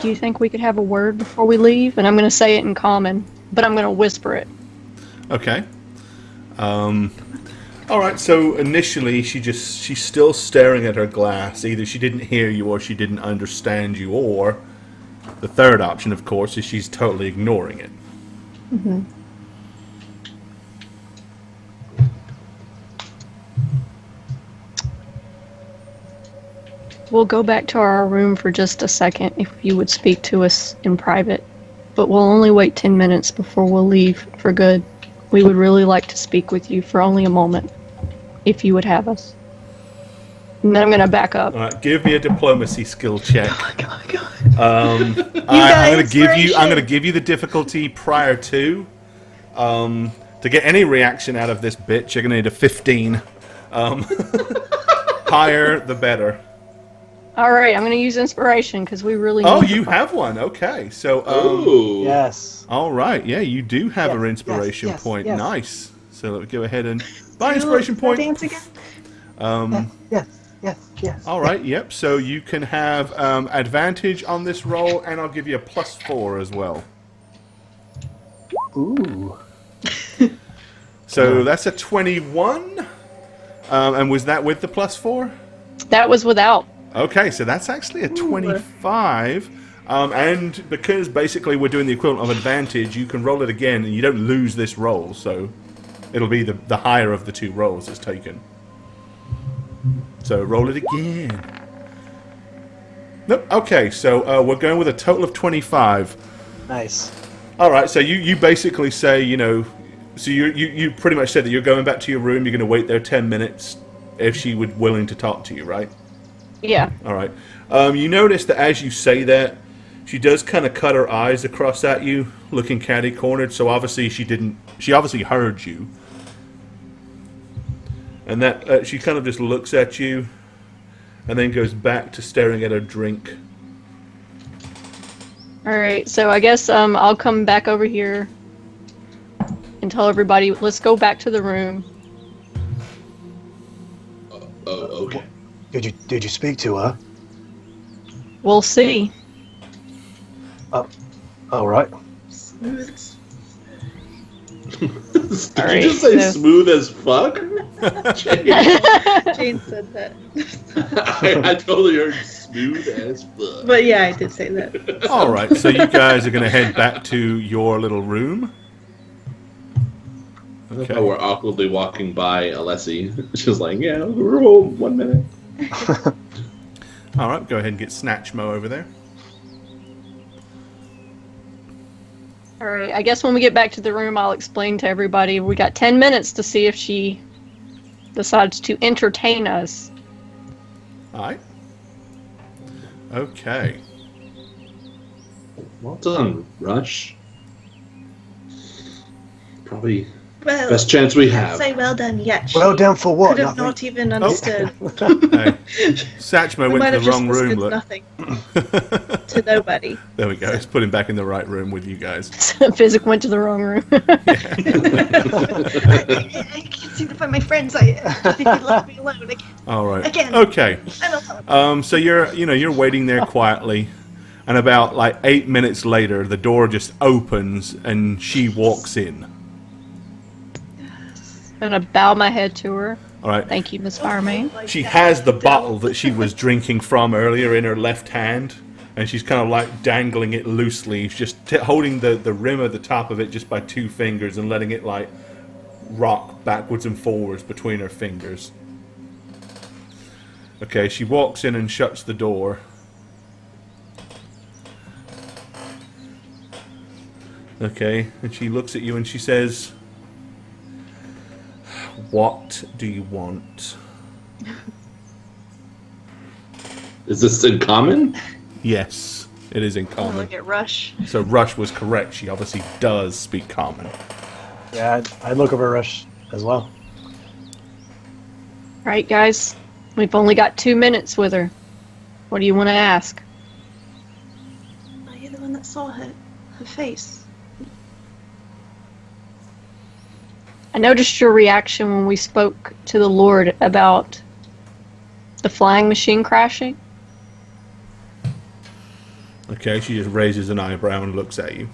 "Do you think we could have a word before we leave?" And I'm gonna say it in common, but I'm gonna whisper it. Okay. All right. So initially, she's still staring at her glass. Either she didn't hear you, or she didn't understand you, or the third option, of course, is she's totally ignoring it. Mm-hmm. We'll go back to our room for just a second if you would speak to us in private, but we'll only wait 10 minutes before we'll leave for good. We would really like to speak with you for only a moment, if you would have us. And then I'm going to back up. All right. Give me a diplomacy skill check. Oh my god. I'm going to give you the difficulty prior to. To get any reaction out of this bitch, you're going to need a 15. Higher, the better. All right, I'm going to use inspiration because we really. Oh, need you the- have one. Okay, so Ooh. Yes. all right, yeah, you do have Yes, an inspiration yes, point. yes. Nice. So let's go ahead and buy Do inspiration the point. dance again? Yes. All right, yep. So you can have advantage on this roll, and I'll give you a +4 as well. Ooh. So that's a 21. And was that with the +4? That was without. Okay, so that's actually a 25. And because basically we're doing the equivalent of advantage, you can roll it again, and you don't lose this roll. So it'll be the higher of the two rolls that's taken. So roll it again. Nope. Okay, so we're going with a total of 25. Nice. All right, so you basically say, so you pretty much said that you're going back to your room, you're going to wait there 10 minutes if she would willing to talk to you, right? Yeah. All right. You notice that as you say that, she does kind of cut her eyes across at you, looking catty-cornered, so obviously she obviously heard you. And that she kind of just looks at you and then goes back to staring at her drink. All right, so I guess I'll come back over here and tell everybody, let's go back to the room. Oh, okay. Did you speak to her? We'll see. All right. Smooth. Did All you just right, say so- smooth as fuck? Jane said that. I totally heard smooth as fuck. But yeah, I did say that. All right, so you guys are going to head back to your little room. Okay. Oh, we're awkwardly walking by Alessi. She's like, yeah, roll 1 minute. All right, go ahead and get Snatchmo over there. All right, I guess when we get back to the room, I'll explain to everybody. We got 10 minutes to see if she decides to entertain us. All right. Okay. Well done, Rush. Probably Well, best chance we can't have. say well done yet. Well done for what? Could have Nothing? not even understood. Hey, Satchmo We went might to have the just wrong room. whispered Look. nothing to nobody. There we go. Let's put him back in the right room with you guys. Physic went to the wrong room. I can't seem to find my friends. I think they left me alone again. All right. Again. Okay. I'm alone. So you're waiting there quietly, and about like 8 minutes later, the door just opens and she walks in. I'm gonna bow my head to her. All right. Thank you, Miss Fireman. She has the bottle that she was drinking from earlier in her left hand, and she's kind of like dangling it loosely. She's just holding the rim of the top of it just by 2 fingers and letting it like rock backwards and forwards between her fingers. Okay, she walks in and shuts the door. Okay, and she looks at you and she says, "What do you want?" Is this in common? Yes, it is in Oh, common. look at Rush. So Rush was correct. She obviously does speak common. Yeah, I'd look over Rush as well. All right, guys. We've only got 2 minutes with her. What do you want to ask? Are you the one that saw her face? I noticed your reaction when we spoke to the Lord about the flying machine crashing. Okay, she just raises an eyebrow and looks at you.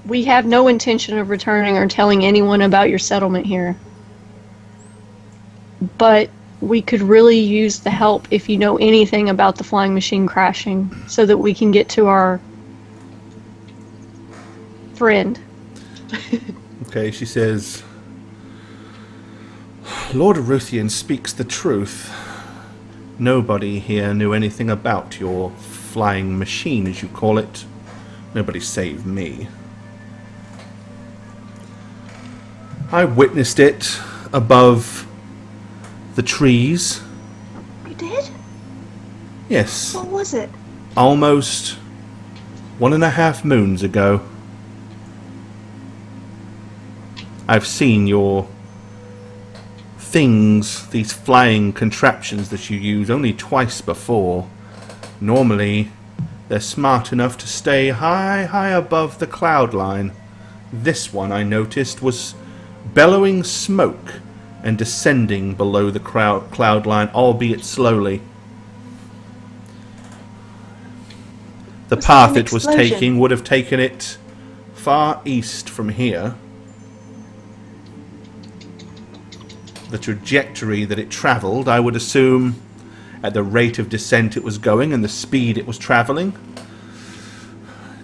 We have no intention of returning or telling anyone about your settlement here. But we could really use the help if you know anything about the flying machine crashing so that we can get to our friend. Okay, she says, "Lord Aruthian speaks the truth. Nobody here knew anything about your flying machine, as you call it. Nobody save me. I witnessed it above the trees. You did? Yes, What was it? almost 1.5 moons ago. I've seen your things, these flying contraptions that you use, only twice before. Normally, they're smart enough to stay high above the cloud line. This one, I noticed, was bellowing smoke and descending below the cloud line, albeit slowly. The Was path that an it was explosion? taking would have taken it far east from here. The trajectory that it travelled, I would assume, at the rate of descent it was going and the speed it was travelling,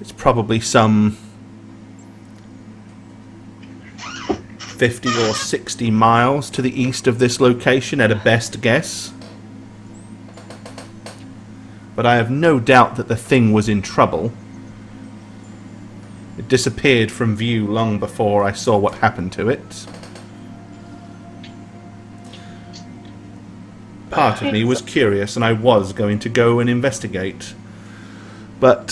it's probably some 50 or 60 miles to the east of this location at a best guess. But I have no doubt that the thing was in trouble. It disappeared from view long before I saw what happened to it. Part of me was curious, and I was going to go and investigate. But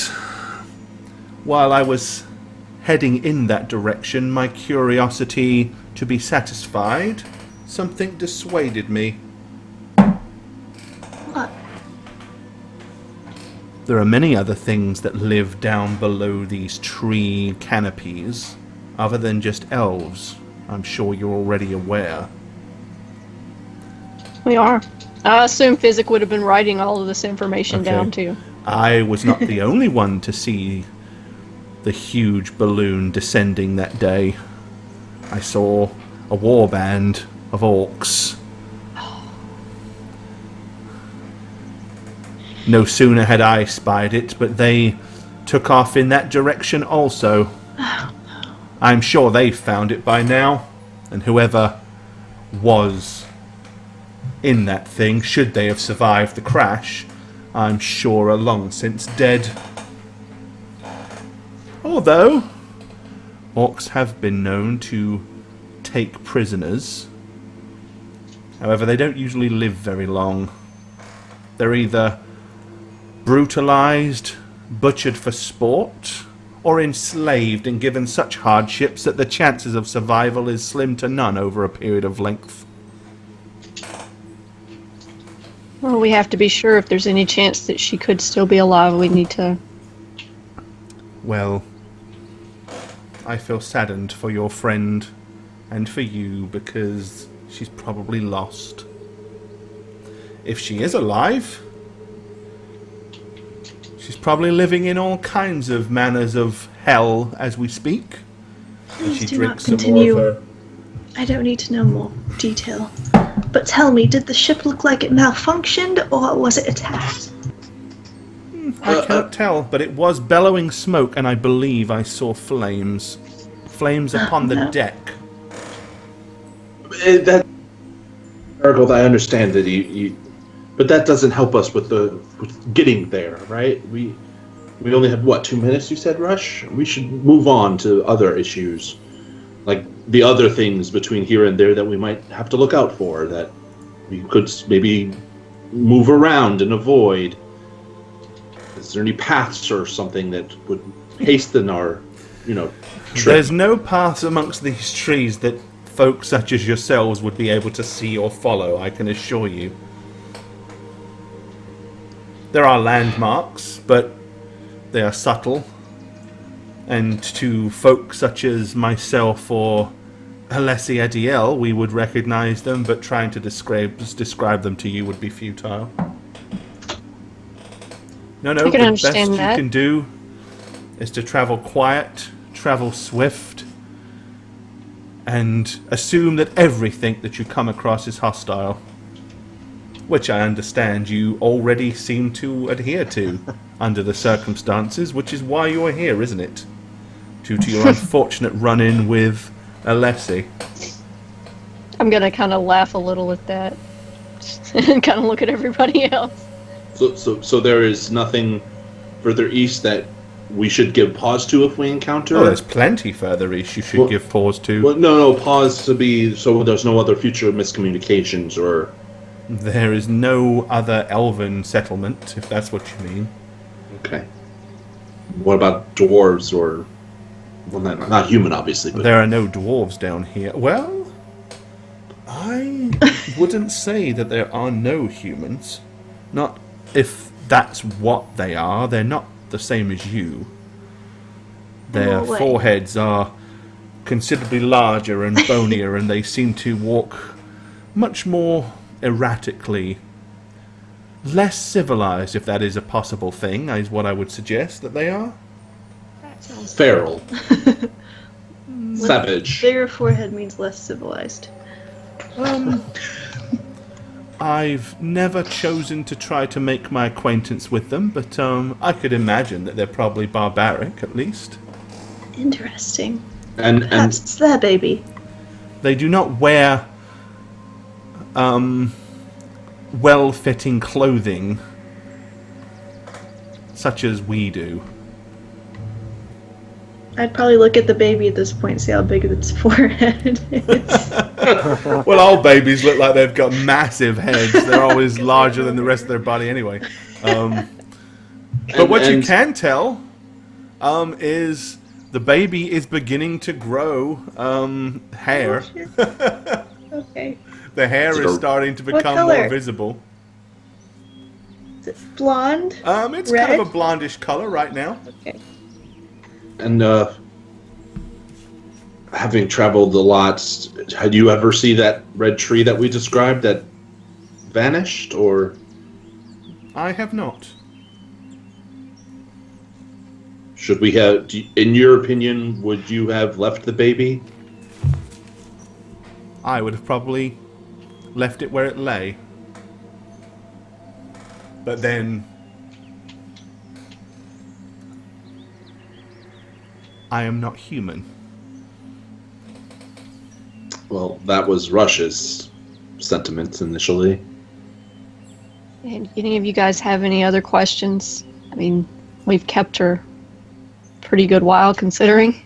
while I was heading in that direction, my curiosity to be satisfied, something dissuaded me. What? There are many other things that live down below these tree canopies, other than just elves. I'm sure you're already aware. We are. I assume Physic would have been writing all of this information Okay. down too. I was not the only one to see the huge balloon descending that day. I saw a warband of orcs. No sooner had I spied it, but they took off in that direction also. I'm sure they've found it by now, and whoever was in that thing, should they have survived the crash, I'm sure are long since dead. Although, orcs have been known to take prisoners. However, they don't usually live very long. They're either brutalized, butchered for sport, or enslaved and given such hardships that the chances of survival is slim to none over a period of length. Well, we have to be sure if there's any chance that she could still be alive. We need to. Well, I feel saddened for your friend and for you because she's probably lost. If she is alive, she's probably living in all kinds of manners of hell as we speak. Please She do not drinks some more of continue. her. I don't need to know more detail. But tell me, did the ship look like it malfunctioned, or was it attacked? I can't tell, but it was bellowing smoke, and I believe I saw flames. Flames upon the no. deck. That, Marigold, I understand that you, but that doesn't help us with with getting there, right? We only have what, 2 minutes? You said, Rush. We should move on to other issues, like the other things between here and there that we might have to look out for, that we could maybe move around and avoid. Is there any paths or something that would hasten our, trip? There's no paths amongst these trees that folk such as yourselves would be able to see or follow, I can assure you. There are landmarks, but they are subtle, and to folk such as myself or Alessi Adiel, we would recognize them, but trying to describe them to you would be futile. No, I the can best understand you that. can do is to travel quiet, travel swift, and assume that everything that you come across is hostile. Which I understand you already seem to adhere to under the circumstances, which is why you're here, isn't it? Due to your unfortunate run-in with Alessi. I'm gonna kind of laugh a little at that, and kind of look at everybody else. So there is nothing further east that we should give pause to if we encounter. Oh, there's plenty further east you should give pause to. Well, no, pause to be so there's no other future miscommunications or. There is no other elven settlement, if that's what you mean. Okay. What about dwarves or? Well, not human, obviously. But There are no dwarves down here. Well, I I wouldn't say that there are no humans. Not if that's what they are. They're not the same as you. Their what way? foreheads are considerably larger and bonier, and they seem to walk much more erratically. Less civilized, if that is a possible thing, is what I would suggest that they are. That sounds Feral. Savage. Bigger forehead means less civilized. I've never chosen to try to make my acquaintance with them, but I could imagine that they're probably barbaric, at least. Interesting. And Perhaps it's their baby. They do not wear well-fitting clothing such as we do. I'd probably look at the baby at this point and see how big its forehead is. Well, all babies look like they've got massive heads. They're always larger than the rest of their body anyway. But what you can tell is the baby is beginning to grow hair. Okay. The hair is starting to become more color? visible. Is it blonde? It's Red? kind of a blondish color right now. Okay. And having traveled a lot, had you ever see that red tree that we described that vanished, or I have not. should we have? In your opinion, would you have left the baby? I would have probably left it where it lay. But then I am not human. Well, that was Rush's sentiments initially. And any of you guys have any other questions? I mean, we've kept her a pretty good while considering.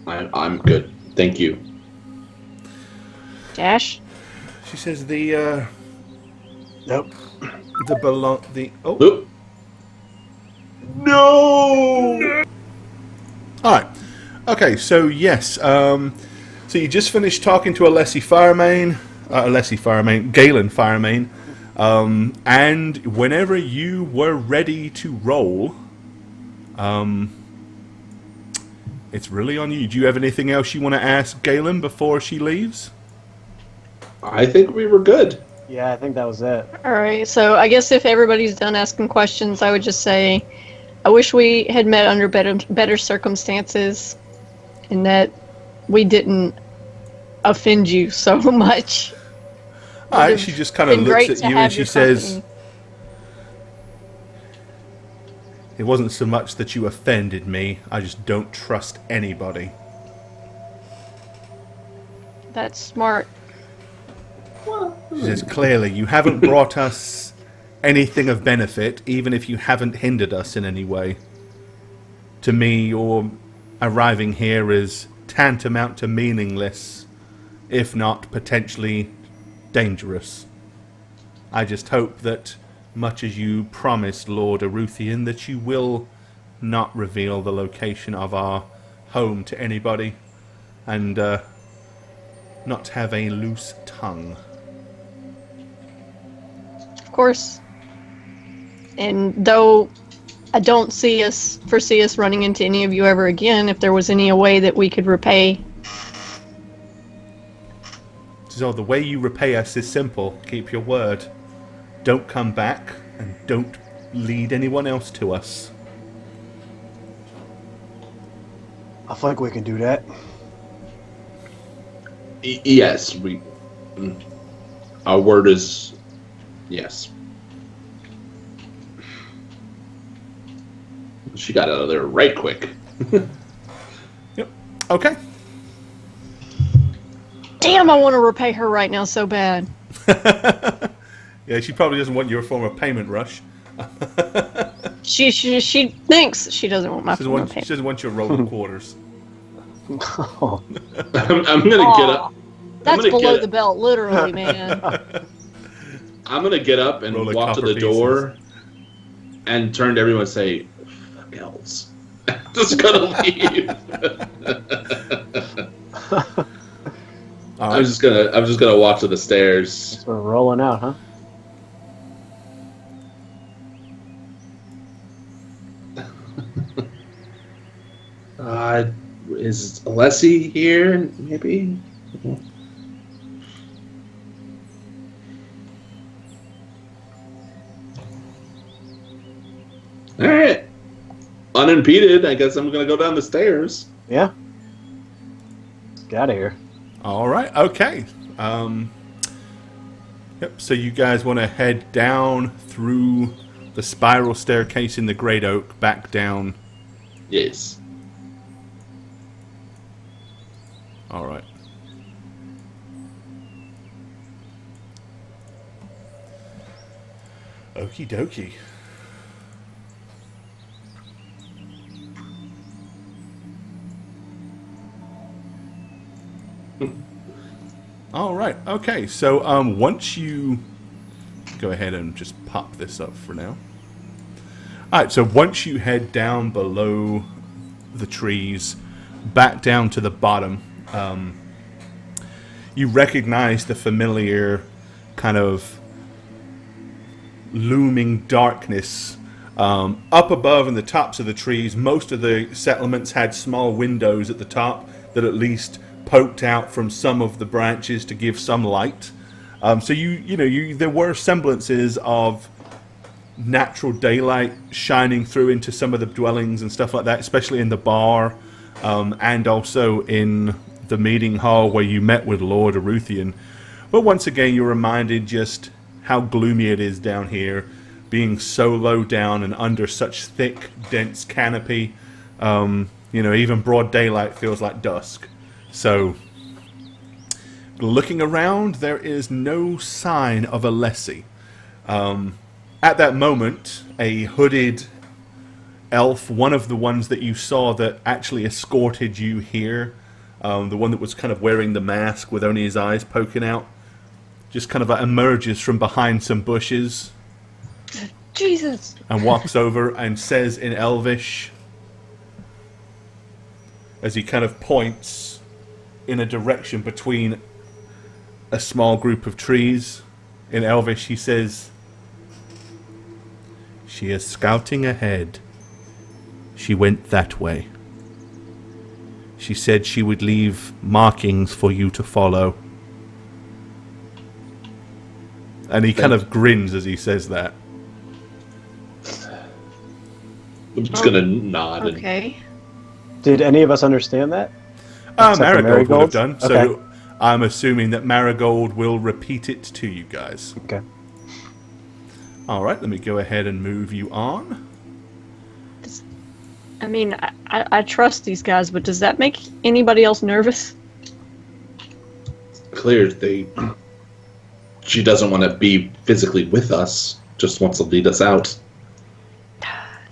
I'm good, thank you. Dash? She says the Nope. oh. Oop. No. All right. Okay, so yes. So you just finished talking to Galen Firemain, and whenever you were ready to roll, it's really on you. Do you have anything else you want to ask Galen before she leaves? I think we were good. Yeah, I think that was it. Alright, so I guess if everybody's done asking questions, I would just say, I wish we had met under better circumstances, and that we didn't offend you so much. All right, she just kind of Been looks great at to you have and she your says, company. "It wasn't so much that you offended me, I just don't trust anybody." That's smart. She says, "Clearly, you haven't brought us anything of benefit, even if you haven't hindered us in any way. To me, your arriving here is tantamount to meaningless, if not potentially dangerous. I just hope that, much as you promised Lord Aruthian, that you will not reveal the location of our home to anybody, and not have a loose tongue." Of course. And though I don't foresee us running into any of you ever again, if there was any way that we could repay. So the way you repay us is simple. Keep your word. Don't come back, and don't lead anyone else to us. I think we can do that. Yes, our word is yes. She got out of there right quick. Yep. Okay. Damn, I want to repay her right now so bad. Yeah, she probably doesn't want your form of payment, Rush. She thinks she doesn't want my She form of doesn't payment. want your roll of quarters. Oh, I'm gonna get up. That's gonna below get- the belt, literally, man. I'm gonna get up and Roll of walk to copper the door and turn to everyone and say, "Fuck else." Just gonna leave. All I'm right. just gonna watch the stairs. We're rolling out, huh? Is Alessi here? Maybe. All right. Unimpeded. I guess I'm gonna go down the stairs. Yeah. Get out of here. All right. Okay. Yep. So you guys want to head down through the spiral staircase in the Great Oak, back down. Yes. All right. Okie dokie. All right. Okay. So once you go ahead and just pop this up for now. All right. So once you head down below the trees, back down to the bottom, you recognize the familiar kind of looming darkness up above in the tops of the trees. Most of the settlements had small windows at the top that at least poked out from some of the branches to give some light. So there were semblances of natural daylight shining through into some of the dwellings and stuff like that, especially in the bar, and also in the meeting hall where you met with Lord Aruthian. But once again, you're reminded just how gloomy it is down here, being so low down and under such thick, dense canopy. Even broad daylight feels like dusk. So, looking around, there is no sign of Alessi. At that moment, a hooded elf, one of the ones that you saw that actually escorted you here, the one that was kind of wearing the mask with only his eyes poking out, just kind of emerges from behind some bushes. Jesus! And walks over and says in Elvish, as he kind of points in a direction between a small group of trees. In Elvish, he says, "She is scouting ahead. She went that way. She said she would leave markings for you to follow." And he kind of grins as he says that. I'm just gonna nod. Okay. Did any of us understand that? Except for Marigold would have Marigold? done. So I'm assuming that Marigold will repeat it to you guys. Okay. All right, let me go ahead and move you on. I mean, I trust these guys, but does that make anybody else nervous? Clear. She doesn't want to be physically with us. Just wants to lead us out.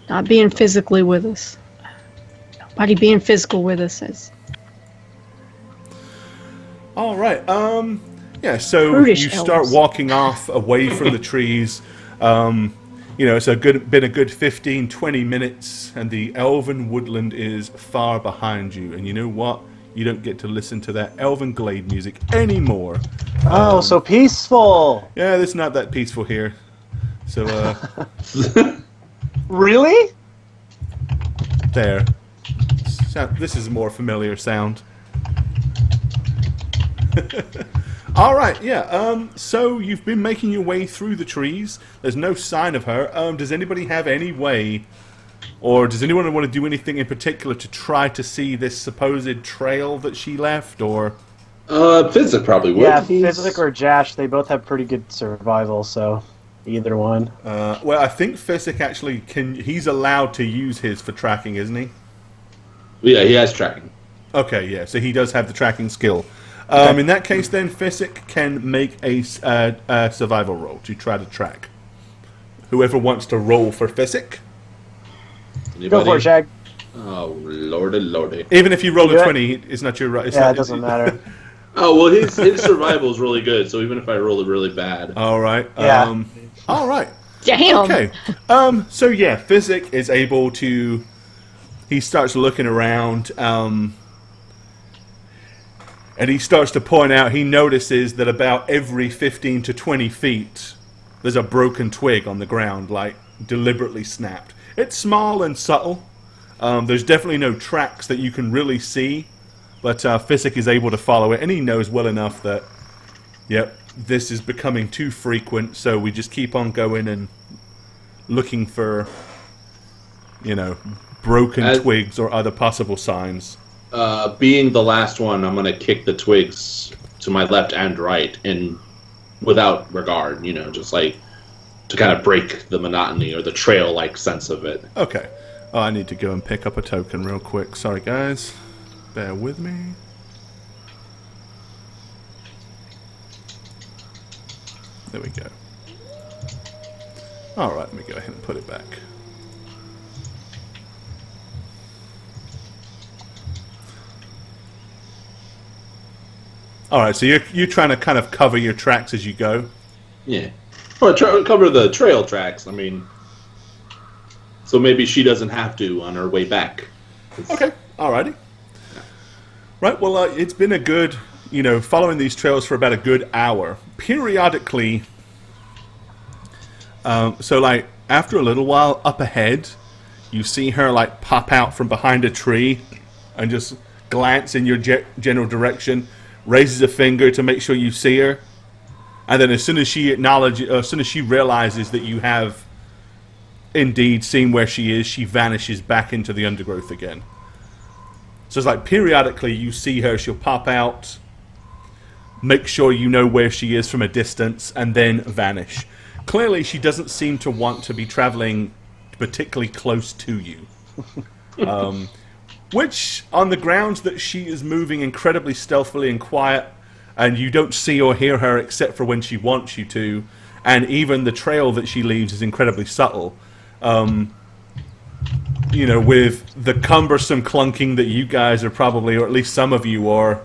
Not being physically with us. Nobody being physical with us is... All right. Yeah. So Prudish you start elves. walking off away from the trees. It's been a good 15, 20 minutes, and the elven woodland is far behind you. And you know what? You don't get to listen to that elven glade music anymore. Oh, so peaceful! Yeah, it's not that peaceful here. So Really? there. This is a more familiar sound. All right, yeah. So you've been making your way through the trees. There's no sign of her. Does anybody have any way, or does anyone want to do anything in particular to try to see this supposed trail that she left, or? Physic probably would. Yeah, Physic or Jash, they both have pretty good survival, so either one. Well, I think Physic actually he's allowed to use his for tracking, isn't he? Yeah, he has tracking. Okay, yeah, so he does have the tracking skill. Okay. In that case, then, Physic can make a survival roll to try to track. Whoever wants to roll for Physic. Anybody? Go for it, Shag. Oh, lordy. Even if you roll You a got- 20, it's not your right. Yeah, it doesn't matter. Oh, well, his survival is really good, so even if I roll it really bad. All right. Yeah. All right. Damn! Okay. So, yeah, Physic is able to... He starts looking around. And he starts to point out, he notices that about every 15 to 20 feet, there's a broken twig on the ground, like deliberately snapped. It's small and subtle. There's definitely no tracks that you can really see, but Physic is able to follow it, and he knows well enough that, yep, this is becoming too frequent, so we just keep on going and looking for, broken twigs or other possible signs. Being the last one, I'm going to kick the twigs to my left and right, and without regard, just like to kind of break the monotony or the trail-like sense of it. Okay. Oh, I need to go and pick up a token real quick. Sorry, guys. Bear with me. There we go. Alright, let me go ahead and put it back. Alright, so you're trying to kind of cover your tracks as you go? Yeah. Or cover the trail tracks, I mean. So maybe she doesn't have to on her way back. Okay, alrighty. Right, well, it's been a good, following these trails for about a good hour. Periodically, after a little while, up ahead, you see her, pop out from behind a tree and just glance in your general direction, raises a finger to make sure you see her, and then as soon as she realizes that you have indeed seen where she is, she vanishes back into the undergrowth again. So it's like periodically you see her, she'll pop out, make sure you know where she is from a distance, and then vanish. Clearly she doesn't seem to want to be traveling particularly close to you. Which, on the grounds that she is moving incredibly stealthily and quiet, and you don't see or hear her except for when she wants you to, and even the trail that she leaves is incredibly subtle. With the cumbersome clunking that you guys are probably, or at least some of you are,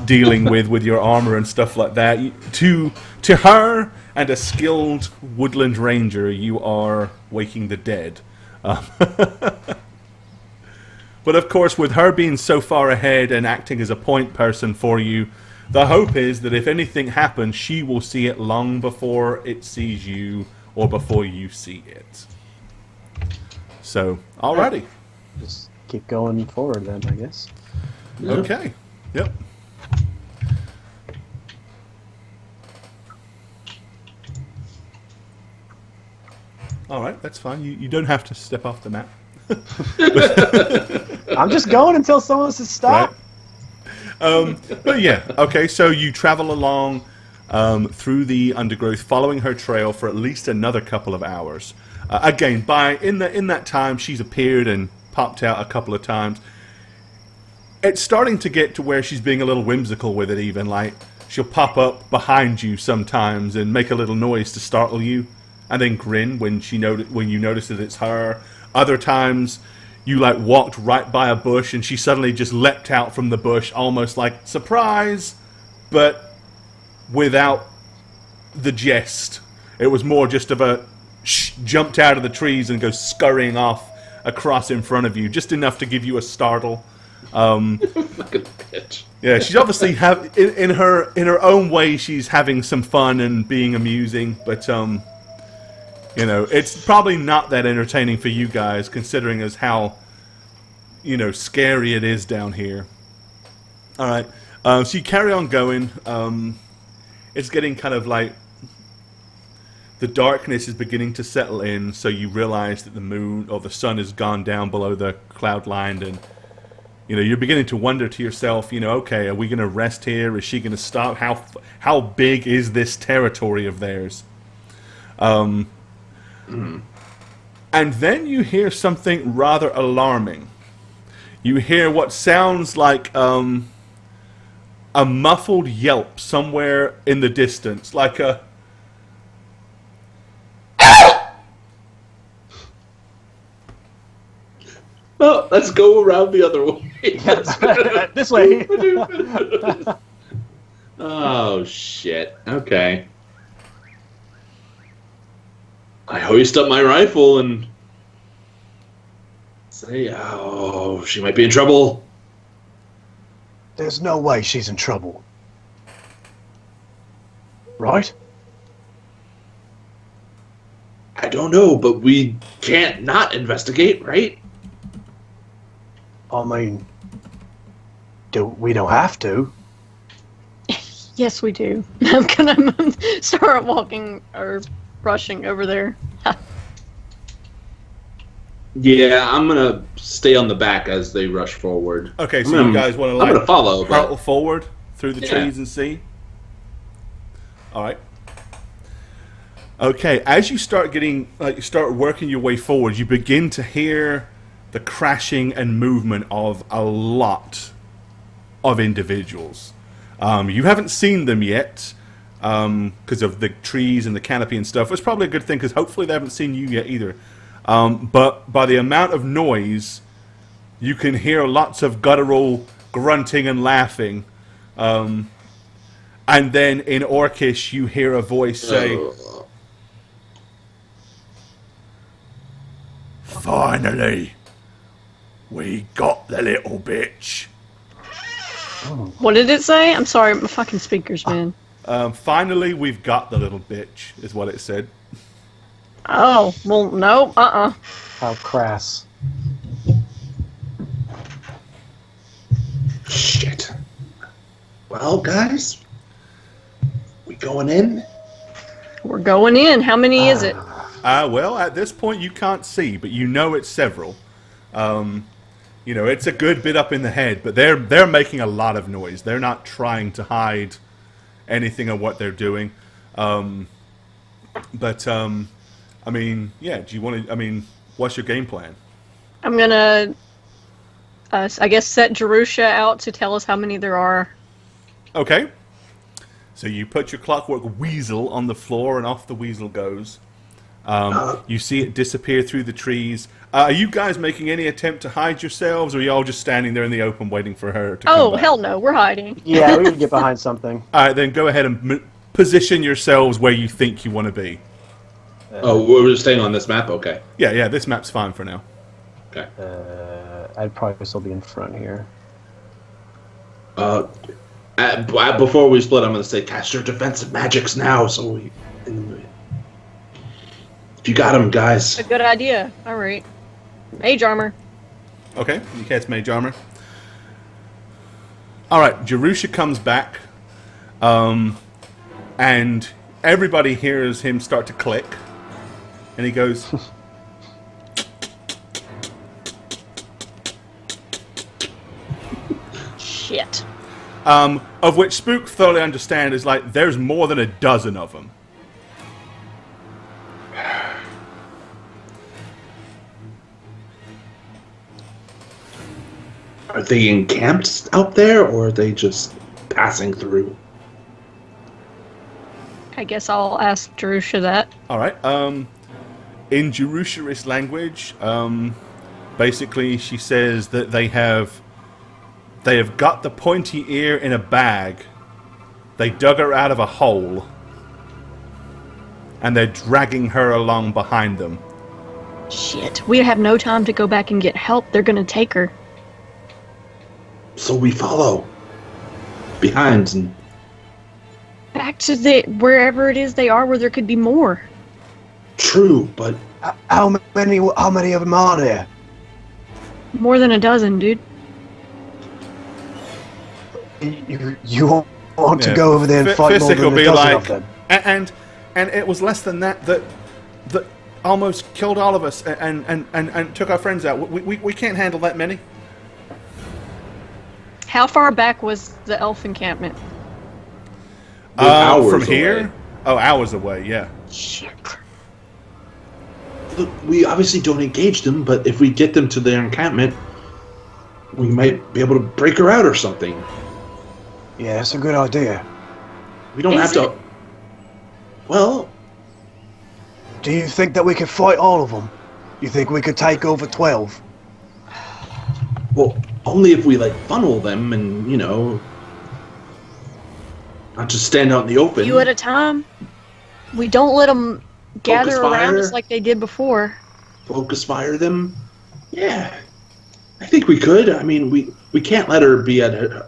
dealing with your armor and stuff like that, to her and a skilled woodland ranger, you are waking the dead. But of course, with her being so far ahead and acting as a point person for you, the hope is that if anything happens, she will see it long before it sees you or before you see it. So, alrighty. Just keep going forward then, I guess. Yeah. Okay. Yep. Alright, that's fine. You don't have to step off the map. I'm just going until someone says stop. Right. But yeah, okay, so you travel along through the undergrowth, following her trail for at least another couple of hours. Again, in that time, she's appeared and popped out a couple of times. It's starting to get to where she's being a little whimsical with it, even. Like, she'll pop up behind you sometimes and make a little noise to startle you, and then grin when you notice that it's her. Other times, you walked right by a bush and she suddenly just leapt out from the bush, almost like surprise, but without the jest. It was more just of a jumped out of the trees and goes scurrying off across in front of you, just enough to give you a startle. Like a bitch. Yeah, she's obviously in her own way, she's having some fun and being amusing, but it's probably not that entertaining for you guys, considering as how, scary it is down here. Alright, so you carry on going. It's getting kind of like, the darkness is beginning to settle in, so you realize that the moon, or the sun has gone down below the cloud line, and, you're beginning to wonder to yourself, okay, are we going to rest here? Is she going to stop? How big is this territory of theirs? And then you hear something rather alarming. You hear what sounds like a muffled yelp somewhere in the distance, like a... Oh, let's go around the other way. This way. Oh, shit. Okay. I hoist up my rifle and say, oh, she might be in trouble. There's no way she's in trouble. Right? I don't know, but we can't not investigate, right? I mean, we don't have to. Yes, we do. I'm gonna start walking or rushing over there. Yeah, I'm gonna stay on the back as they rush forward. Okay, so you guys want to I'm gonna follow, hurtle but forward through the Yeah. trees and see? All right. Okay, as you start start working your way forward, you begin to hear the crashing and movement of a lot of individuals. You haven't seen them yet because of the trees and the canopy and stuff. It's probably a good thing because hopefully they haven't seen you yet either. But by the amount of noise, you can hear lots of guttural grunting and laughing. And then in Orcish, you hear a voice say, "Finally, we got the little bitch." What did it say? I'm sorry, my fucking speakers, man. Finally, we've got the little bitch, is what it said. Oh, well, no, How crass. shit. Well, guys, we going in? We're going in. How many is it? Well, at this point, you can't see, but you know it's several. You know, it's a good bit up in the head, but they're making a lot of noise. They're not trying to hide anything of what they're doing. I mean, yeah, do you want to, I mean, what's your game plan? I'm gonna, I guess, set Jerusha out to tell us how many there are. Okay. So you put your clockwork weasel on the floor, and off the weasel goes. You see it disappear through the trees. Are you guys making any attempt to hide yourselves, or are you all just standing there in the open waiting for her to come Oh, back? hell no, we're hiding. Yeah, we would get behind something. All right, then go ahead and position yourselves where you think you want to be. Oh, we're just staying on this map? Okay. Yeah, this map's fine for now. Okay. I'd probably still be in front here. Before we split, I'm going to say cast your defensive magics now, so we... If you got them, guys. A good idea. All right. Mage armor. Okay, you cast mage armor. All right, Jerusha comes back, and everybody hears him start to click, and he goes, Shit. of which Spook thoroughly understand is like, there's more than a dozen of them. Are they encamped out there, or are they just passing through? I guess I'll ask Jerusha that. All right. In Jerusha's language, basically she says that they have got the pointy ear in a bag. They dug her out of a hole, and they're dragging her along behind them. Shit. We have no time to go back and get help. They're gonna take her. So we follow behind and Back to wherever it is they are, where there could be more. true, but How many of them are there? More than a dozen, dude. You want to go over there and fight more Physic will than a be dozen like, of them? and it was less than that almost killed all of us and took our friends out. We can't handle that many. How far back was the elf encampment? hours From here? away. Oh, hours away, yeah. Shit. Look, we obviously don't engage them, but if we get them to their encampment, we might be able to break her out or something. Yeah, that's a good idea. We don't have Is to. Well, Do you think that we could fight all of them? You think we could take over 12? only if we like funnel them and not just stand out in the open. You at a time. We don't let them gather Focus around fire. us like they did before. Focus fire them. Yeah, I think we could. I mean, we We can't let her be at her.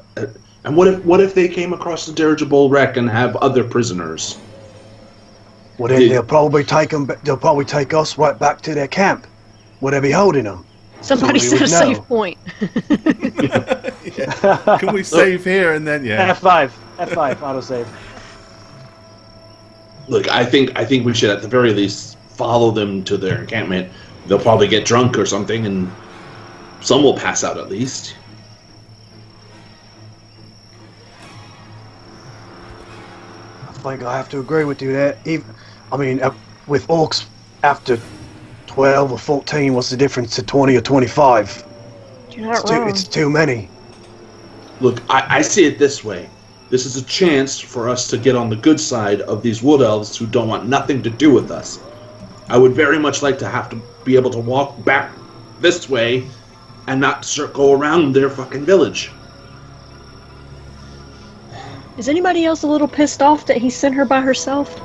And what if they came across the dirigible wreck and have other prisoners? Well, then they'll probably take them. They'll probably take us right back to their camp, where they'll be holding them. Somebody So we set a would save know. point. Can we save here and then F5 autosave. Look, I think we should at the very least follow them to their encampment. They'll probably get drunk or something, and some will pass out at least. I think I have to agree with you there. With orcs after 12 or 14, what's the difference to 20 or 25? You're not wrong. It's too many. Look, I see it this way. This is a chance for us to get on the good side of these wood elves who don't want nothing to do with us. I would very much like to have to be able to walk back this way and not go around their fucking village. Is anybody else a little pissed off that he sent her by herself?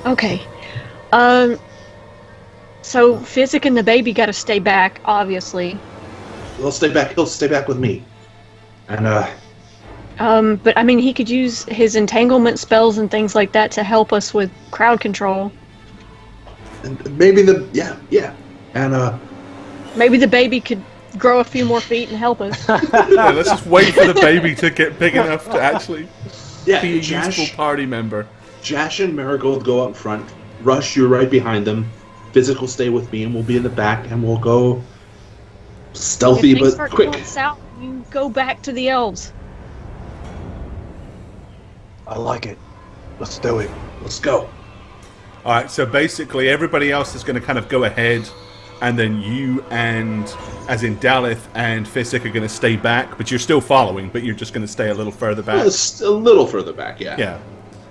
Okay. So Physic and the baby got to stay back, obviously. He'll stay back with me. And But I mean, he could use his entanglement spells and things like that to help us with crowd control. and maybe and Maybe the baby could grow a few more feet and help us. Yeah, let's just wait for the baby to get big enough to actually be a useful party member. Jash and Marigold go out in front. Rush, you're right behind them. Physic will stay with me, and we'll be in the back, and we'll go stealthy if things but start quick. going south, you go back to the elves. I like it. Let's do it. Let's go. All right, so basically everybody else is going to kind of go ahead, and then you and, as in Dalith and Physic, are going to stay back, but you're still following, but you're just going to stay a little further back. It's a little further back, yeah. Yeah.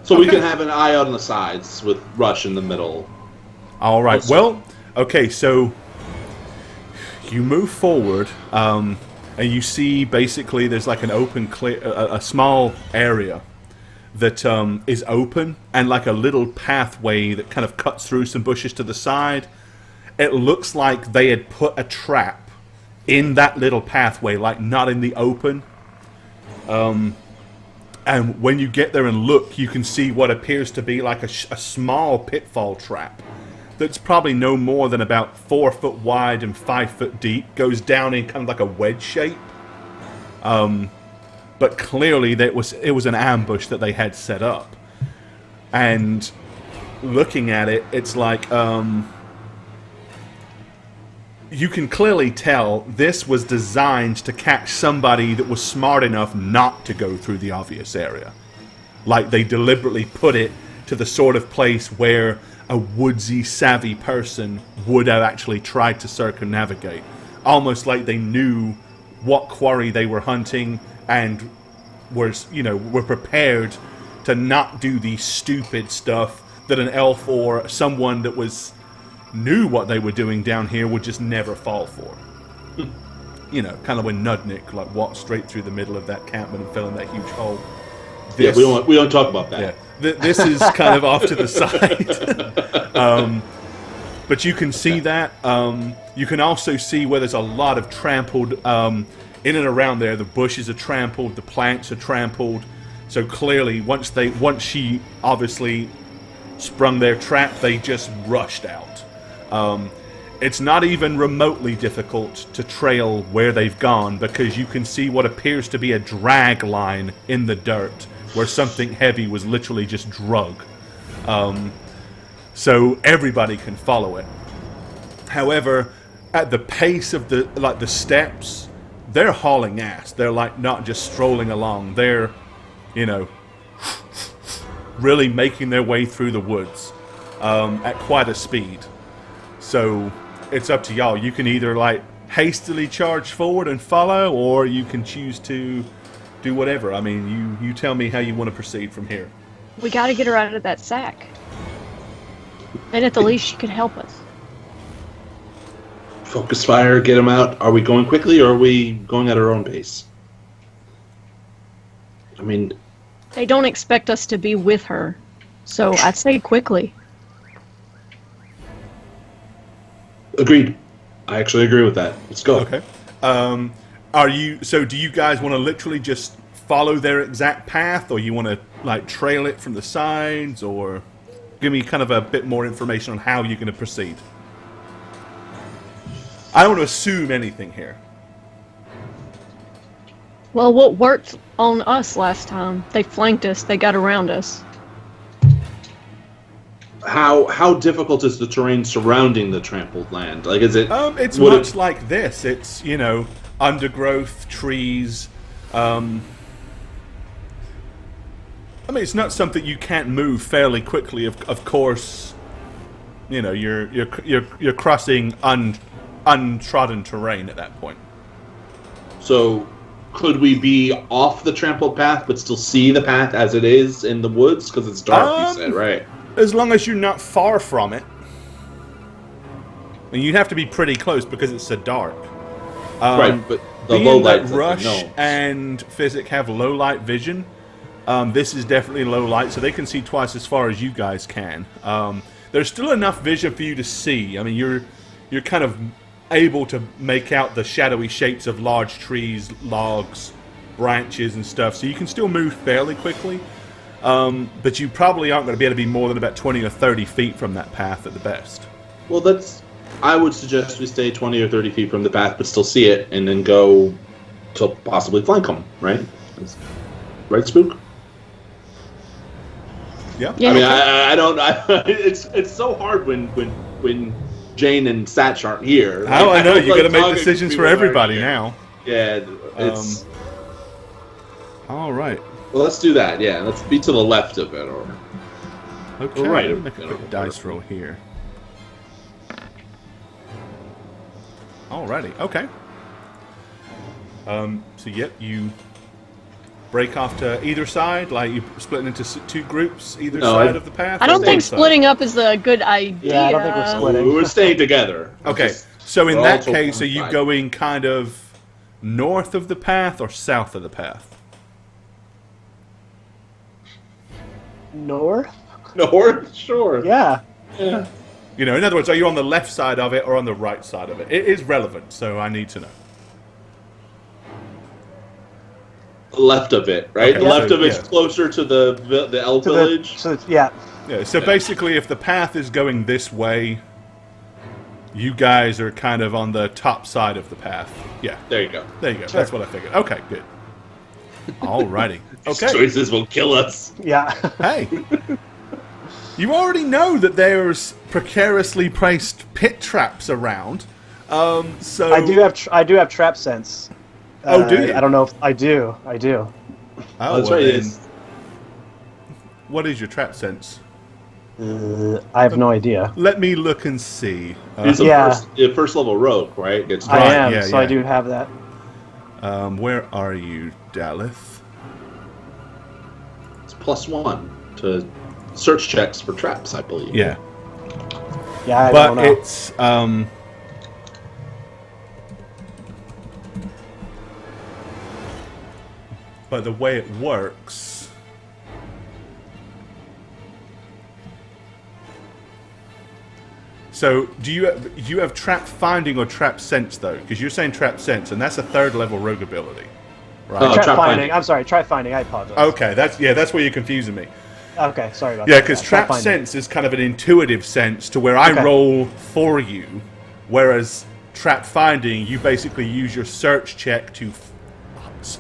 So we can have an eye on the sides with Rush in the middle. All right. Also- Well, okay. So you move forward, and you see basically there's like an open, a small area that is open, and like a little pathway that kind of cuts through some bushes to the side. It looks like they had put a trap in that little pathway, like not in the open. And when you get there and look, you can see what appears to be like a small pitfall trap that's probably no more than about 4 foot wide and 5 foot deep, goes down in kind of like a wedge shape. But clearly it was an ambush that they had set up. And looking at it, it's like you can clearly tell this was designed to catch somebody that was smart enough not to go through the obvious area. Like they deliberately put it to the sort of place where a woodsy, savvy person would have actually tried to circumnavigate. Almost like they knew what quarry they were hunting and were prepared to not do the stupid stuff that an elf or someone that knew what they were doing down here would just never fall for. Kind of when Nudnik walked straight through the middle of that campment and fell in that huge hole. We don't talk about that. Yeah, this is kind of off to the side. But you can see that. You can also see where there's a lot of trampled in and around there. The bushes are trampled, the plants are trampled. So clearly, once she obviously sprung their trap, they just rushed out. It's not even remotely difficult to trail where they've gone because you can see what appears to be a drag line in the dirt where something heavy was literally just drug. So everybody can follow it. However, at the pace of the steps, they're hauling ass. They're not just strolling along. They're, really making their way through the woods at quite a speed. So it's up to y'all. You can either hastily charge forward and follow, or you can choose to do whatever. I mean, you tell me how you want to proceed from here. We got to get her out of that sack. And at the least she can help us. Focus fire, get them out. Are we going quickly or are we going at our own pace? I mean... They don't expect us to be with her. So I'd say quickly. Agreed. I actually agree with that. Let's go. Okay. Are you? So do you guys want to literally just follow their exact path, or you want to like trail it from the sides, or give me kind of a bit more information on how you're going to proceed? I don't want to assume anything here. Well, what worked on us last time? They flanked us. They got around us. How difficult is the terrain surrounding the trampled land? Like, is it? It's much like this. It's, you know, undergrowth, trees. I mean, it's not something you can't move fairly quickly. Of course, you know, you're crossing untrodden terrain at that point. So, could we be off the trampled path but still see the path as it is in the woods? Because it's dark, you said, right? As long as you're not far from it. And you'd have to be pretty close because it's so dark. Right, but the being low light. that Rush and Physic have low light vision, this is definitely low light, so they can see twice as far as you guys can. There's still enough vision for you to see. I mean, you're kind of able to make out the shadowy shapes of large trees, logs, branches, and stuff, so you can still move fairly quickly. But you probably aren't going to be able to be more than about 20 or 30 feet from that path at the best. Well, I would suggest we stay 20 or 30 feet from the path, but still see it, and then go to possibly flank them, right? Right, Spook? Yeah. I mean, I don't. It's so hard when Jane and Satch aren't here. Oh, I know. You got to make talking decisions to for people everybody aren't here. now. Yeah, it's. All right. Well, let's do that. Yeah, let's be to the left of it, or Okay. right. Let me make a quick dice roll here. Alrighty. Okay. So yep, you break off to either side, like you split into two groups, either side of the path. I don't think same splitting up is a good idea. Yeah, I don't think we're splitting. we're staying together. Okay, Just- so in we're that all to case, one are you side. going kind of north of the path or south of the path? North? North? Sure. Yeah. You know, in other words, are you on the left side of it or on the right side of it? It is relevant, so I need to know. Left of it, right? Okay, Left so, of it's yeah. closer to the elf To village. yeah. Yeah, so basically, if the path is going this way, you guys are kind of on the top side of the path. Yeah, There you go. there you go. That's what I figured. Okay, good. Alrighty. These Okay. choices will kill us. Yeah. Hey, you already know that there's precariously placed pit traps around. So I do have trap sense. Oh, do you? I don't know if I do. I do. Oh, That's well right. then, It's, what is your trap sense? I have no idea. Let me look and see. it's Yeah. a first level rogue, right? It's I am, yeah, so I yeah. do have that. Where are you, Daleth? It's +1 to search checks for traps, I believe. Yeah, Yeah, I but don't know. it's but the way it works. So, do you have trap finding or trap sense though? Because you're saying trap sense, and that's a third level rogue ability, right? Oh, trap trap finding. finding. I'm sorry, trap finding. I apologize. Okay, that's where you're confusing me. Okay, sorry about Yeah, that. because trap finding. sense is kind of an intuitive sense to where I Okay. roll for you, whereas trap finding, you basically use your search check to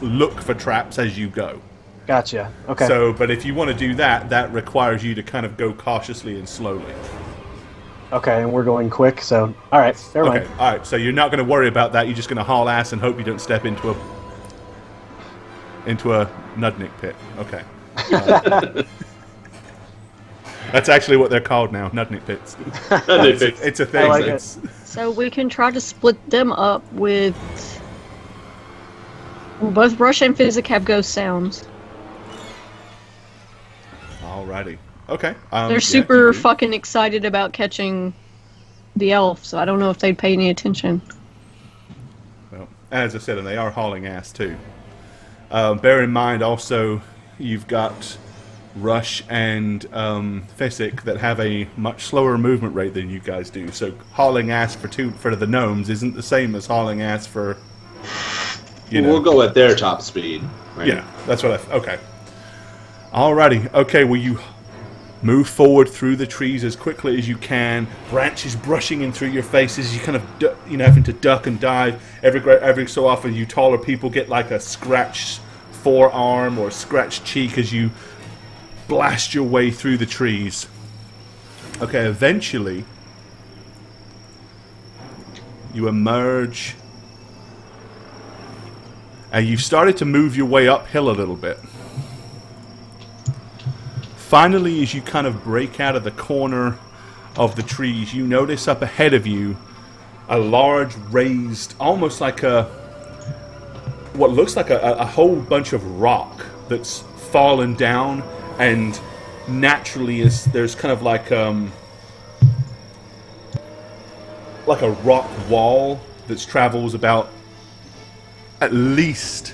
look for traps as you go. Gotcha. Okay. So, but if you want to do that, that requires you to kind of go cautiously and slowly. Okay, and we're going quick, so all right, never Okay, mind. all right. So you're not going to worry about that. You're just going to haul ass and hope you don't step into a nudnik pit. Okay. That's actually what they're called now, nudnik pits. It's a thing. I like It's- So we can try to split them up with. Well, both Rush and Physic have ghost sounds. Alrighty. Okay. They're yeah, super you do. fucking excited about catching the elf, so I don't know if they'd pay any attention. Well, as I said, and they are hauling ass too. Bear in mind also, you've got Rush and Fessick that have a much slower movement rate than you guys do. So hauling ass for the gnomes isn't the same as hauling ass for You know. We'll go at their top speed. Right? Yeah, that's what okay. Alrighty. Okay, well, you move forward through the trees as quickly as you can. Branches brushing in through your faces. You kind of, having to duck and dive. Every so often, you taller people get like a scratched forearm or a scratched cheek as you blast your way through the trees. Okay, eventually, you emerge, and you've started to move your way uphill a little bit. Finally, as you kind of break out of the corner of the trees, you notice up ahead of you a large raised, almost like what looks like a whole bunch of rock that's fallen down, and naturally there's kind of like a rock wall that travels about at least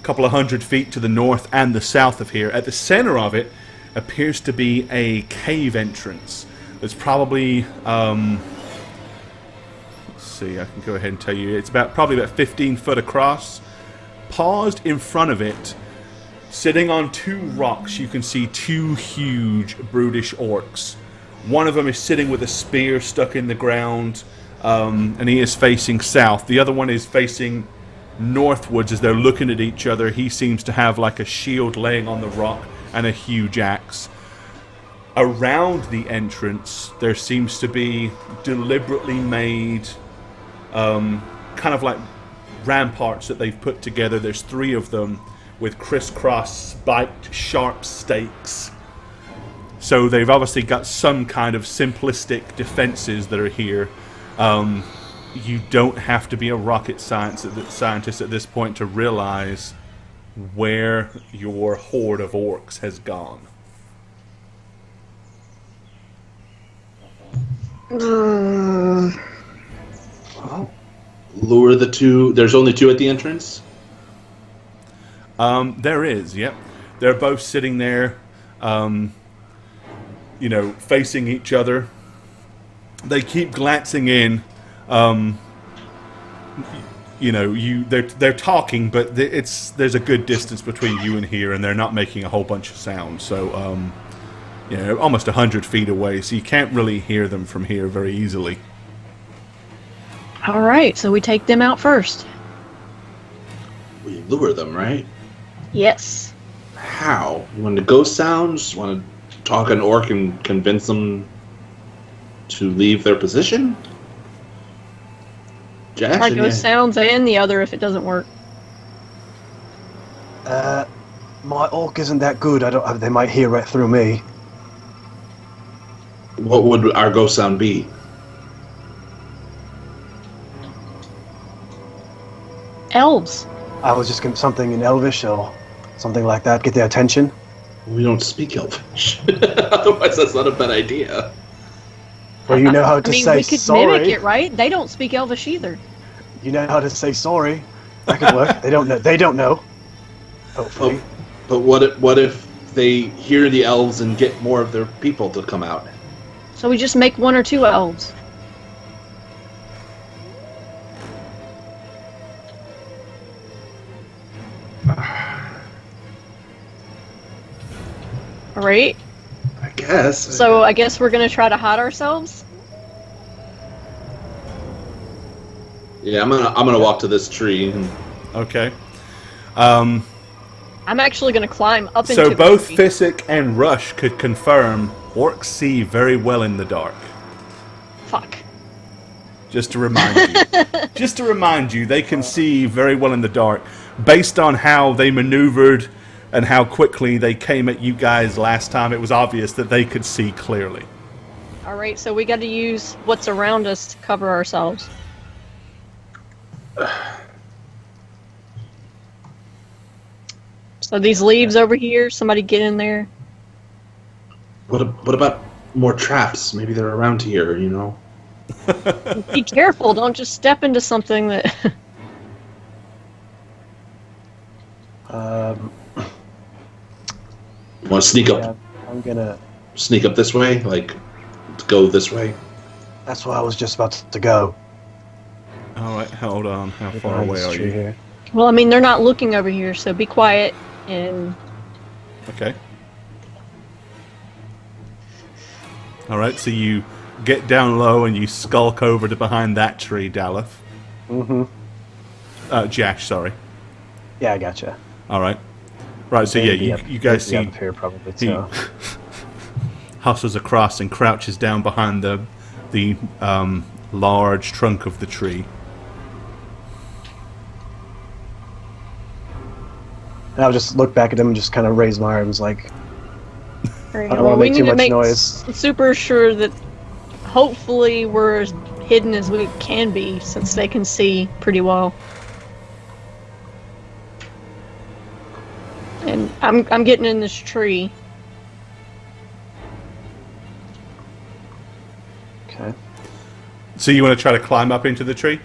a couple of 100 feet to the north and the south of here. At the center of it appears to be a cave entrance that's probably let's see, I can go ahead and tell you it's probably about 15 foot across. Paused in front of it, sitting on two rocks, you can see two huge brutish orcs. One of them is sitting with a spear stuck in the ground, and he is facing south. The other one is facing northwards as they're looking at each other. He seems to have like a shield laying on the rock and a huge axe. Around the entrance, there seems to be deliberately made kind of like ramparts that they've put together. There's 3 of them with crisscross spiked sharp stakes. So they've obviously got some kind of simplistic defenses that are here. You don't have to be a rocket scientist at this point to realize where your horde of orcs has gone. Lure the 2. There's only 2 at the entrance? There is, yep. They're both sitting there, facing each other. They keep glancing in. They're talking, but there's a good distance between you and here, and they're not making a whole bunch of sound. So, almost 100 feet away, so you can't really hear them from here very easily. All right, so we take them out first. We lure them, right? Yes. How? You want to ghost sounds? Want to talk an orc and convince them to leave their position? Jash, Try ghost sounds and the other if it doesn't work. My orc isn't that good. They might hear right through me. What would our ghost sound be? Elves. I was just going something in Elvish or something like that. Get their attention. We don't speak Elvish. Otherwise, that's not a bad idea. Well, you know how to say we could sorry. mimic it, right? They don't speak Elvish either. You know how to say sorry. That could work. They don't know. They don't know. Hopefully. But what if they hear the elves and get more of their people to come out? So we just make 1 or 2 elves. All right. I guess. So I guess we're gonna try to hide ourselves. Yeah, I'm gonna walk to this tree. And... Okay. I'm actually gonna climb up into. So both the tree. Physic and Rush could confirm orcs see very well in the dark. Fuck. Just to remind you, they can see very well in the dark. Based on how they maneuvered and how quickly they came at you guys last time, it was obvious that they could see clearly. All right, so we got to use what's around us to cover ourselves. So these leaves over here, somebody get in there. What about more traps? Maybe they're around here, you know? Be careful, don't just step into something that... Want to sneak up? Yeah, I'm gonna. Sneak up this way? Like, go this way? That's where I was just about to go. All right, hold on. How far Behind away this are tree you? here. Well, I mean, they're not looking over here, so be quiet and... Okay. Alright, so you get down low and you skulk over to behind that tree, Daleth. Mm-hmm. Jash, sorry. Yeah, I gotcha. Alright. Right, so yeah, you guys see... up here probably, He so. hustles across and crouches down behind the large trunk of the tree. And I'll just look back at him and just kind of raise my arms like, Right, I don't want to make too much noise. Super sure that hopefully we're as hidden as we can be, since they can see pretty well. And I'm getting in this tree. Okay. So you want to try to climb up into the tree?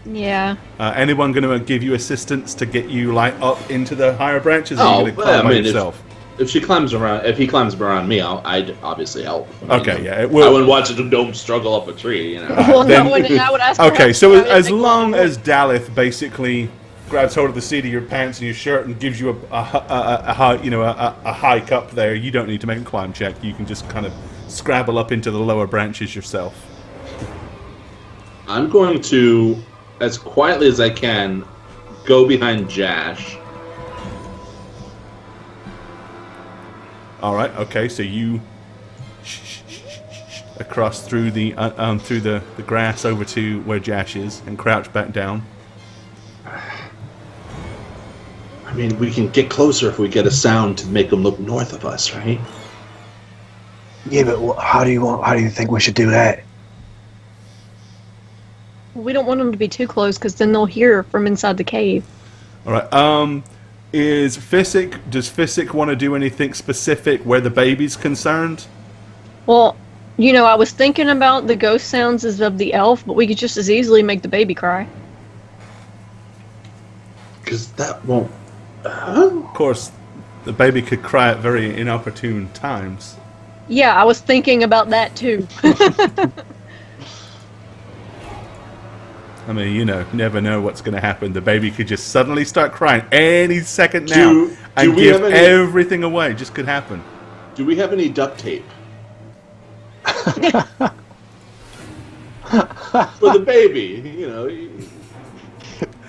Yeah. Anyone going to give you assistance to get you like up into the higher branches? Or are you going to climb by yourself? If he climbs around me, I'd obviously help. Okay, yeah. I wouldn't watch a gnome struggle up a tree, you know. Well, no, I would ask. Okay, so as long as Daleth basically grabs hold of the seat of your pants and your shirt and gives you a hike up there, you don't need to make a climb check. You can just kind of scrabble up into the lower branches yourself. I'm going to, as quietly as I can, go behind Jash. All right. Okay. So you across through the grass over to where Jash is and crouch back down. I mean, we can get closer if we get a sound to make them look north of us, right? Yeah, but how do you think we should do that? We don't want them to be too close, because then they'll hear from inside the cave. All right. Does Physic want to do anything specific where the baby's concerned? Well, I was thinking about the ghost sounds as of the elf, but we could just as easily make the baby cry. Because that won't... Of course, the baby could cry at very inopportune times. Yeah, I was thinking about that too. I mean, you never know what's going to happen. The baby could just suddenly start crying any second now and give everything away. Just could happen. Do we have any duct tape? For the baby,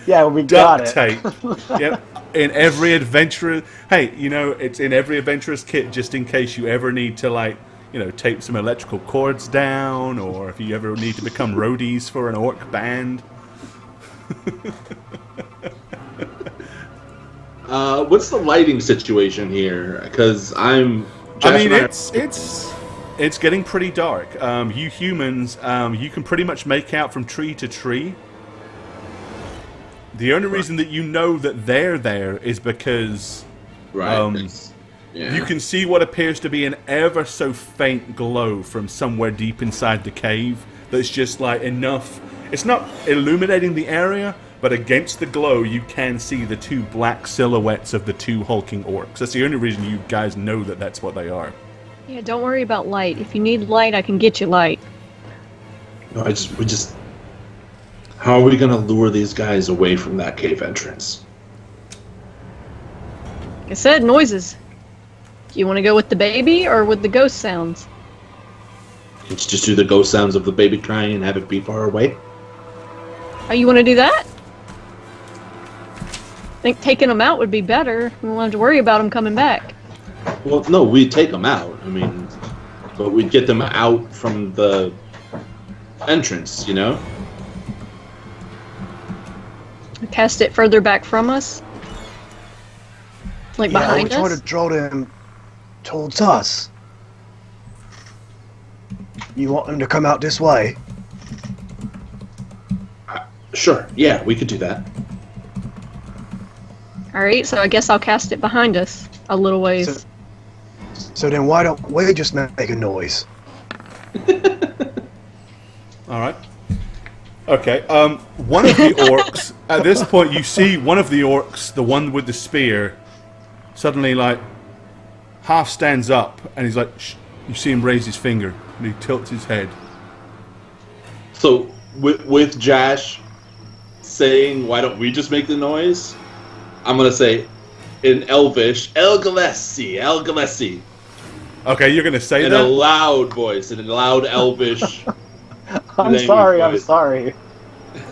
Yeah, we got it. Duct tape. Yep. In every adventurous... Hey, it's in every adventurous kit just in case you ever need to, tape some electrical cords down, or if you ever need to become roadies for an orc band. What's the lighting situation here? Because it's getting pretty dark. You humans, you can pretty much make out from tree to tree. The only reason that you know that they're there is because you can see what appears to be an ever so faint glow from somewhere deep inside the cave that's just like enough. It's not illuminating the area, but against the glow you can see the two black silhouettes of the two hulking orcs. That's the only reason you guys know that that's what they are. Yeah, don't worry about light. If you need light, I can get you light. No, how are we going to lure these guys away from that cave entrance? Like I said, noises. Do you want to go with the baby or with the ghost sounds? Let's just do the ghost sounds of the baby crying and have it be far away. Oh, you want to do that? I think taking them out would be better. We won't have to worry about them coming back. Well, no, we'd take them out. But we'd get them out from the entrance, Cast it further back from us? Like behind we're trying us? to draw them towards us. You want them to come out this way? Sure, yeah, we could do that. Alright, so I guess I'll cast it behind us a little ways. So then why don't we just make a noise? Alright. Okay, one of the orcs, at this point you see one of the orcs, the one with the spear, suddenly half stands up and he's like, shh. You see him raise his finger and he tilts his head. So with Jash saying, "Why don't we just make the noise?" I'm gonna say, in Elvish, "El Galesi, El Galesi," Okay, you're gonna say in that? a loud voice, in a loud Elvish. I'm language sorry. I'm voice. sorry.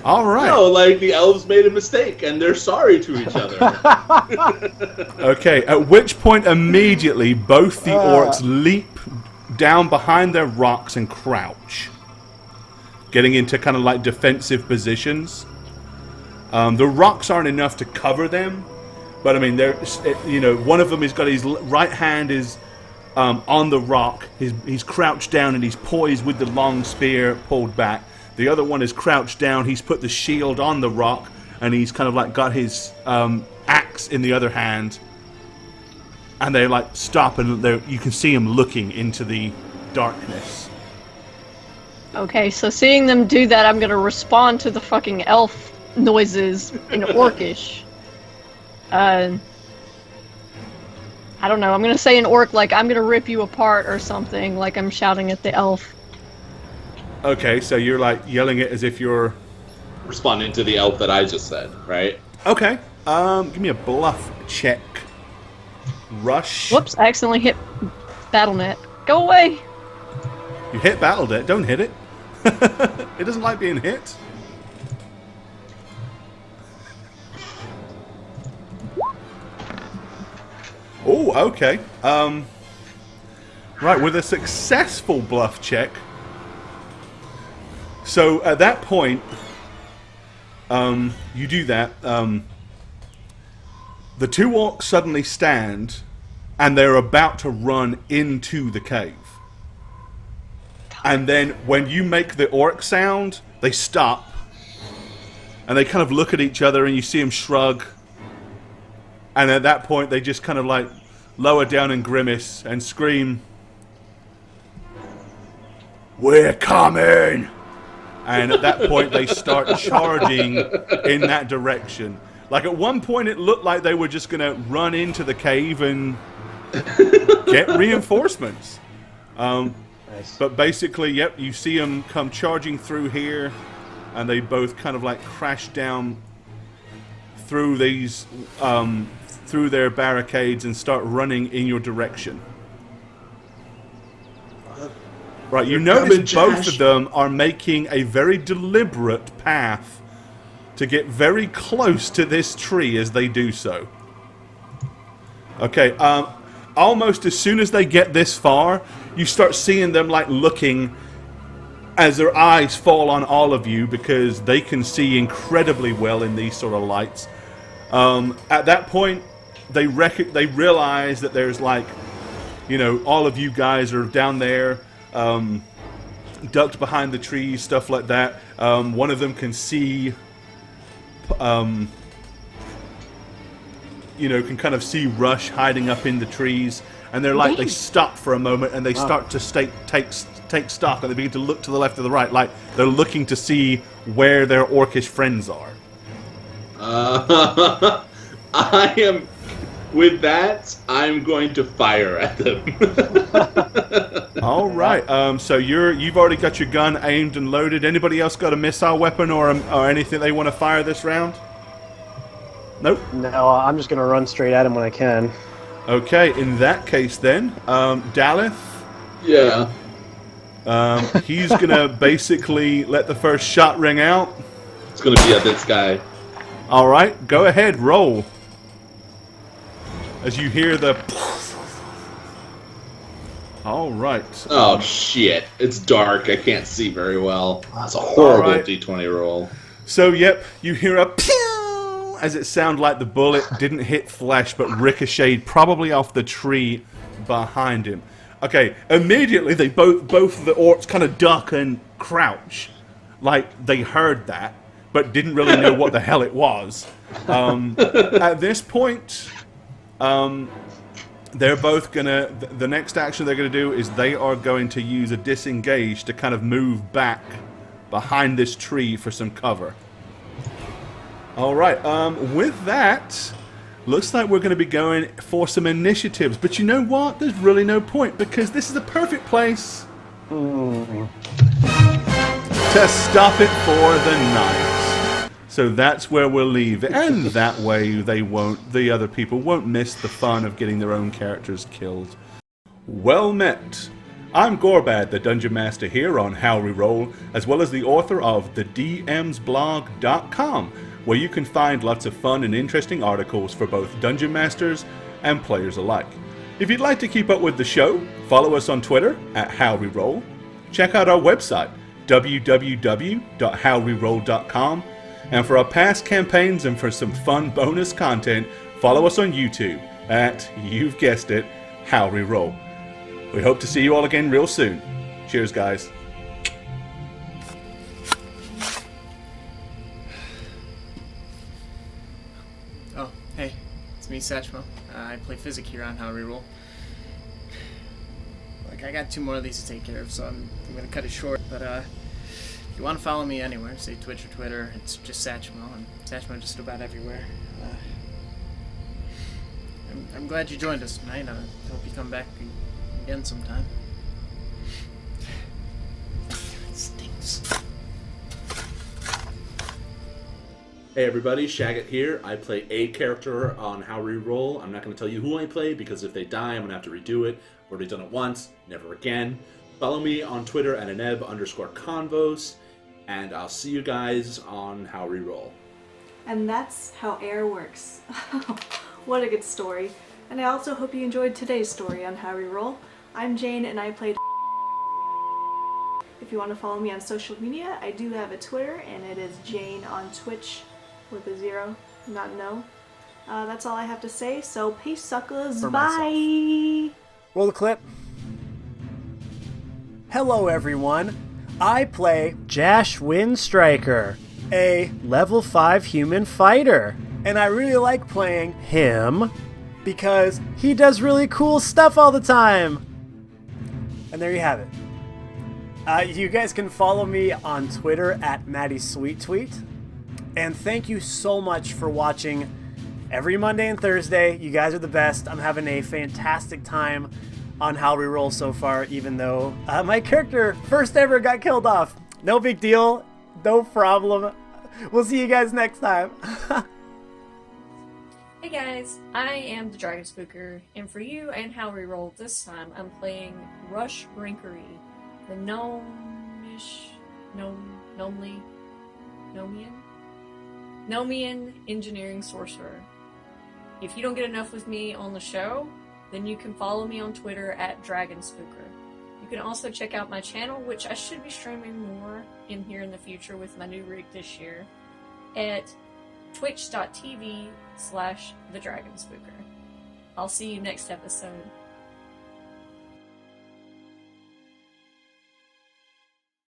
All right. No, like the elves made a mistake and they're sorry to each other. Okay, at which point immediately both the orcs leap down behind their rocks and crouch, getting into kind of like defensive positions. The rocks aren't enough to cover them, but I mean, one of them has got his right hand is on the rock. He's crouched down and he's poised with the long spear pulled back. The other one is crouched down. He's put the shield on the rock, and he's kind of like got his axe in the other hand. And they like stop, and you can see him looking into the darkness. Okay, so seeing them do that, I'm gonna respond to the fucking elf noises in Orcish. I don't know. I'm gonna say in Orc, like, I'm gonna rip you apart or something, like I'm shouting at the elf. Okay, so you're like yelling it as if you're... Responding to the elf that I just said, right? Okay, give me a bluff check. Rush. Whoops, I accidentally hit BattleNet. Go away! You hit BattleNet, don't hit it. It doesn't like being hit. Oh, okay. Right, with a successful bluff check. So at that point, you do that. The two orcs suddenly stand, and they're about to run into the cave. And then when you make the orc sound, they stop, and they kind of look at each other, and you see them shrug. And at that point, they just kind of like lower down and grimace and scream, "We're coming!" And at that point, they start charging in that direction. Like at one point, it looked like they were just going to run into the cave and get reinforcements. Nice. But basically, yep, you see them come charging through here, and they both kind of like crash down through these, through their barricades and start running in your direction. Right, you notice both of them are making a very deliberate path to get very close to this tree as they do so. Okay, almost as soon as they get this far, you start seeing them like looking as their eyes fall on all of you because they can see incredibly well in these sort of lights. At that point, they realize that there's like, you know, all of you guys are down there, ducked behind the trees, stuff like that. One of them can see, you know, can kind of see Rush hiding up in the trees, and they're like, they stop for a moment and they start to take stock, and they begin to look to the left or the right, like they're looking to see where their orcish friends are. I am. With that, I'm going to fire at them. All right. So you've already got your gun aimed and loaded. Anybody else got a missile weapon or anything they want to fire this round? Nope. No, I'm just gonna run straight at him when I can. Okay. In that case, then, Daleth. Yeah. He's gonna basically let the first shot ring out. It's gonna be at this guy. All right. Go ahead. Roll. As you hear the... All right. Oh, shit. It's dark. I can't see very well. That's a horrible D20 roll. So, yep, you hear a pew as it sounded like the bullet didn't hit flesh but ricocheted probably off the tree behind him. Okay, immediately they both of the orcs kind of duck and crouch like they heard that but didn't really know what the hell it was. At this point... they're both gonna... The next action they're gonna do is they are going to use a disengage to kind of move back behind this tree for some cover. Alright, with that, looks like we're gonna be going for some initiatives. But you know what? There's really no point, because this is the perfect place to stop it for the night. So that's where we'll leave it. And that way the other people won't miss the fun of getting their own characters killed. Well met. I'm Gorbad, the Dungeon Master here on How We Roll, as well as the author of thedmsblog.com, where you can find lots of fun and interesting articles for both Dungeon Masters and players alike. If you'd like to keep up with the show, follow us on Twitter at How We Roll. Check out our website, www.howweroll.com. And for our past campaigns and for some fun bonus content, follow us on YouTube at, you've guessed it, How We Roll. We hope to see you all again real soon. Cheers, guys. Oh, hey, it's me, Satchmo. I play Physic here on How We Roll. Like, I got 2 more of these to take care of, so I'm gonna cut it short. But if you want to follow me anywhere, say Twitch or Twitter, it's just Satchmo, and Satchmo just about everywhere. I'm glad you joined us tonight. I hope you come back again sometime. It stinks. Hey everybody, Shagget here. I play a character on How We Roll. I'm not going to tell you who I play because if they die, I'm going to have to redo it. I've already done it once, never again. Follow me on Twitter at aneb_convos, and I'll see you guys on How We Roll. And that's how air works. What a good story. And I also hope you enjoyed today's story on How We Roll. I'm Jane and I played. If you want to follow me on social media, I do have a Twitter and it is Jane on Twitch with a 0, not an O. That's all I have to say, so peace suckers, bye! Roll the clip. Hello everyone, I play Jash Windstriker, a level 5 human fighter. And I really like playing him because he does really cool stuff all the time. And there you have it. You guys can follow me on Twitter at MattySweetTweet. And thank you so much for watching every Monday and Thursday. You guys are the best. I'm having a fantastic time on How We Roll so far, even though my character first ever got killed off. No big deal. No problem. We'll see you guys next time. Hey guys, I am the Dragon Spooker, and for you and How We Roll this time, I'm playing Rush Brinkery, the Nomian engineering sorcerer. If you don't get enough with me on the show, then you can follow me on Twitter at Dragon Spooker. You can also check out my channel, which I should be streaming more in here in the future with my new rig this year, at twitch.tv/thedragonspooker. I'll see you next episode.